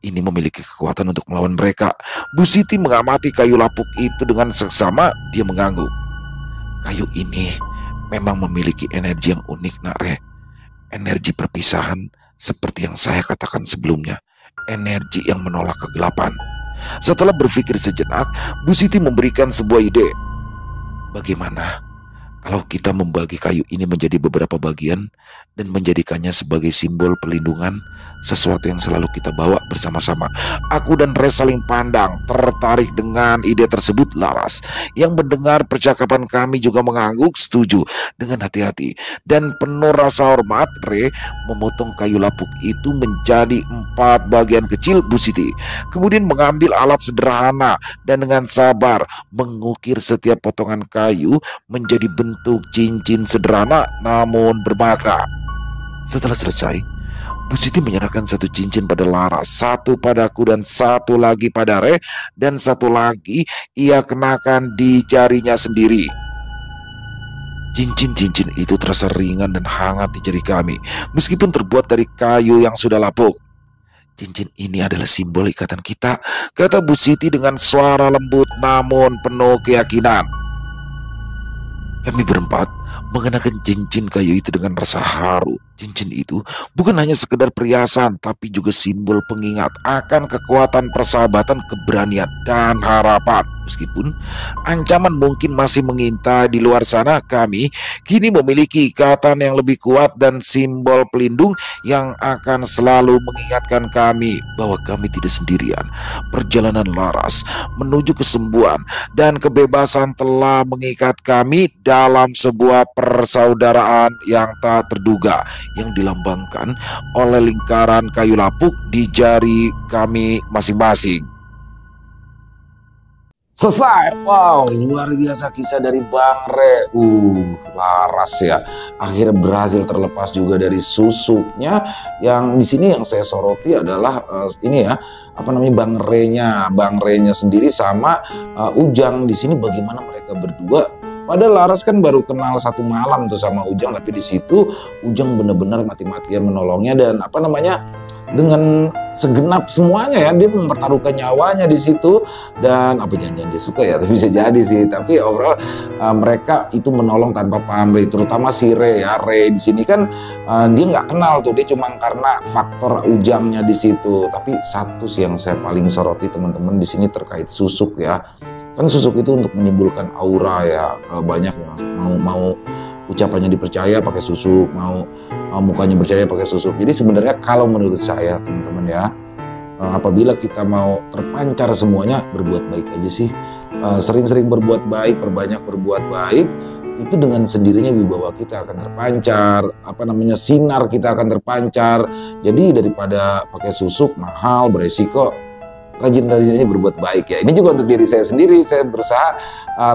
ini memiliki kekuatan untuk melawan mereka. Bu Siti mengamati kayu lapuk itu dengan seksama. Dia mengangguk. Kayu ini memang memiliki energi yang unik, Nak Re. Energi perpisahan seperti yang saya katakan sebelumnya. Energi yang menolak kegelapan. Setelah berpikir sejenak, Bu Siti memberikan sebuah ide. Bagaimana kalau kita membagi kayu ini menjadi beberapa bagian dan menjadikannya sebagai simbol perlindungan, sesuatu yang selalu kita bawa bersama-sama. Aku dan Ray saling pandang, tertarik dengan ide tersebut. Laras yang mendengar percakapan kami juga mengangguk setuju. Dengan hati-hati dan penuh rasa hormat, Ray memotong kayu lapuk itu menjadi 4 bagian kecil. Bu Siti kemudian mengambil alat sederhana dan dengan sabar mengukir setiap potongan kayu menjadi bentuk cincin sederhana namun bermakna. Setelah selesai, Bu Siti menyerahkan satu cincin pada Laras, satu padaku dan satu lagi pada Re, dan satu lagi ia kenakan di jarinya sendiri. Cincin-cincin itu terasa ringan dan hangat di jari kami, meskipun terbuat dari kayu yang sudah lapuk. Cincin ini adalah simbol ikatan kita, kata Bu Siti dengan suara lembut namun penuh keyakinan. Kami berempat mengenakan cincin kayu itu dengan rasa haru. Cincin itu bukan hanya sekedar perhiasan, tapi juga simbol pengingat akan kekuatan persahabatan, keberanian, dan harapan. Meskipun ancaman mungkin masih mengintai di luar sana, kami kini memiliki ikatan yang lebih kuat dan simbol pelindung yang akan selalu mengingatkan kami bahwa kami tidak sendirian. Perjalanan Laras menuju kesembuhan dan kebebasan telah mengikat kami dalam sebuah persaudaraan yang tak terduga, yang dilambangkan oleh lingkaran kayu lapuk di jari kami masing-masing. Selesai. Wow, luar biasa kisah dari Bang Re. Laras ya. Akhirnya berhasil terlepas juga dari susuknya. Yang di sini yang saya soroti adalah ini ya, apa namanya, Bang Re-nya sendiri sama Ujang. Di sini bagaimana mereka berdua. Padahal Laras kan baru kenal 1 malam tuh sama Ujang, tapi di situ Ujang benar-benar mati-matian menolongnya dan apa namanya, dengan segenap semuanya ya, dia mempertaruhkan nyawanya di situ. Dan apa jangan-jangan dia suka ya, bisa jadi sih, tapi overall mereka itu menolong tanpa pamrih, terutama si Re ya. Re di sini kan dia nggak kenal tuh, dia cuma karena faktor Ujangnya di situ. Tapi satu sih yang saya paling soroti teman-teman di sini terkait susuk ya. Kan susuk itu untuk menimbulkan aura ya, banyak mau ucapannya dipercaya pakai susuk, mau mukanya percaya pakai susuk. Jadi sebenarnya kalau menurut saya teman-teman ya, apabila kita mau terpancar semuanya, berbuat baik aja sih. Sering-sering berbuat baik, perbanyak berbuat baik, itu dengan sendirinya wibawa kita akan terpancar, apa namanya, sinar kita akan terpancar. Jadi daripada pakai susuk mahal, beresiko, rajin-rajinnya berbuat baik ya. Ini juga untuk diri saya sendiri, saya berusaha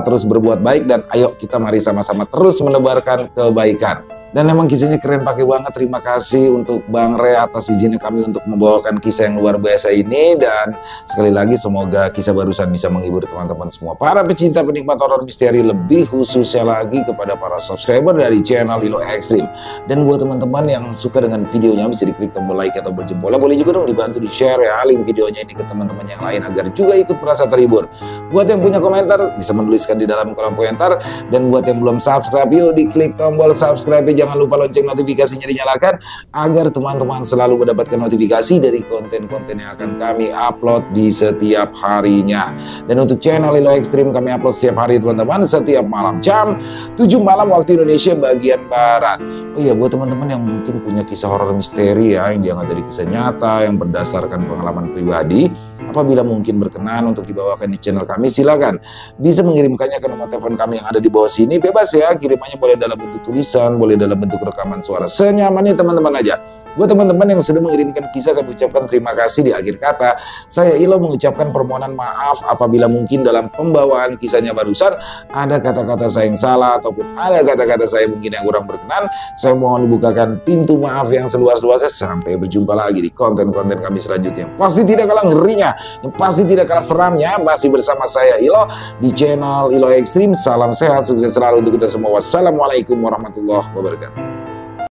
terus berbuat baik, dan ayo kita mari sama-sama terus menebarkan kebaikan. Dan memang kisahnya keren pakai banget. Terima kasih untuk Bang Re atas izinnya kami untuk membawakan kisah yang luar biasa ini. Dan sekali lagi semoga kisah barusan bisa menghibur teman-teman semua, para pecinta penikmat horor misteri, lebih khususnya lagi kepada para subscriber dari channel Lilo Extreme. Dan buat teman-teman yang suka dengan videonya, bisa diklik tombol like atau tombol jempol. Boleh juga dong dibantu di share ya link videonya ini ke teman-teman yang lain agar juga ikut merasa terhibur. Buat yang punya komentar bisa menuliskan di dalam kolom komentar. Dan buat yang belum subscribe, yuk diklik tombol subscribe. Jangan lupa lonceng notifikasinya dinyalakan agar teman-teman selalu mendapatkan notifikasi dari konten-konten yang akan kami upload di setiap harinya. Dan untuk channel Lilo Extreme kami upload setiap hari teman-teman, setiap malam jam 7 malam waktu Indonesia bagian Barat. Oh iya, buat teman-teman yang mungkin punya kisah horor misteri ya, yang dianggap dari kisah nyata yang berdasarkan pengalaman pribadi, apabila mungkin berkenan untuk dibawakan di channel kami, silakan bisa mengirimkannya ke nomor telepon kami yang ada di bawah sini. Bebas ya, kirimannya boleh dalam bentuk tulisan, boleh dalam bentuk rekaman suara, senyamannya teman-teman aja. Buat teman-teman yang sudah mengirimkan kisah, kami ucapkan terima kasih. Di akhir kata, saya Ilo mengucapkan permohonan maaf apabila mungkin dalam pembawaan kisahnya barusan ada kata-kata saya yang salah ataupun ada kata-kata saya mungkin yang kurang berkenan. Saya mohon dibukakan pintu maaf yang seluas-luasnya. Sampai berjumpa lagi di konten-konten kami selanjutnya. Pasti tidak kalah ngerinya, yang pasti tidak kalah seramnya, masih bersama saya Ilo di channel Ilo Extreme. Salam sehat, sukses selalu untuk kita semua. Wassalamualaikum warahmatullahi wabarakatuh.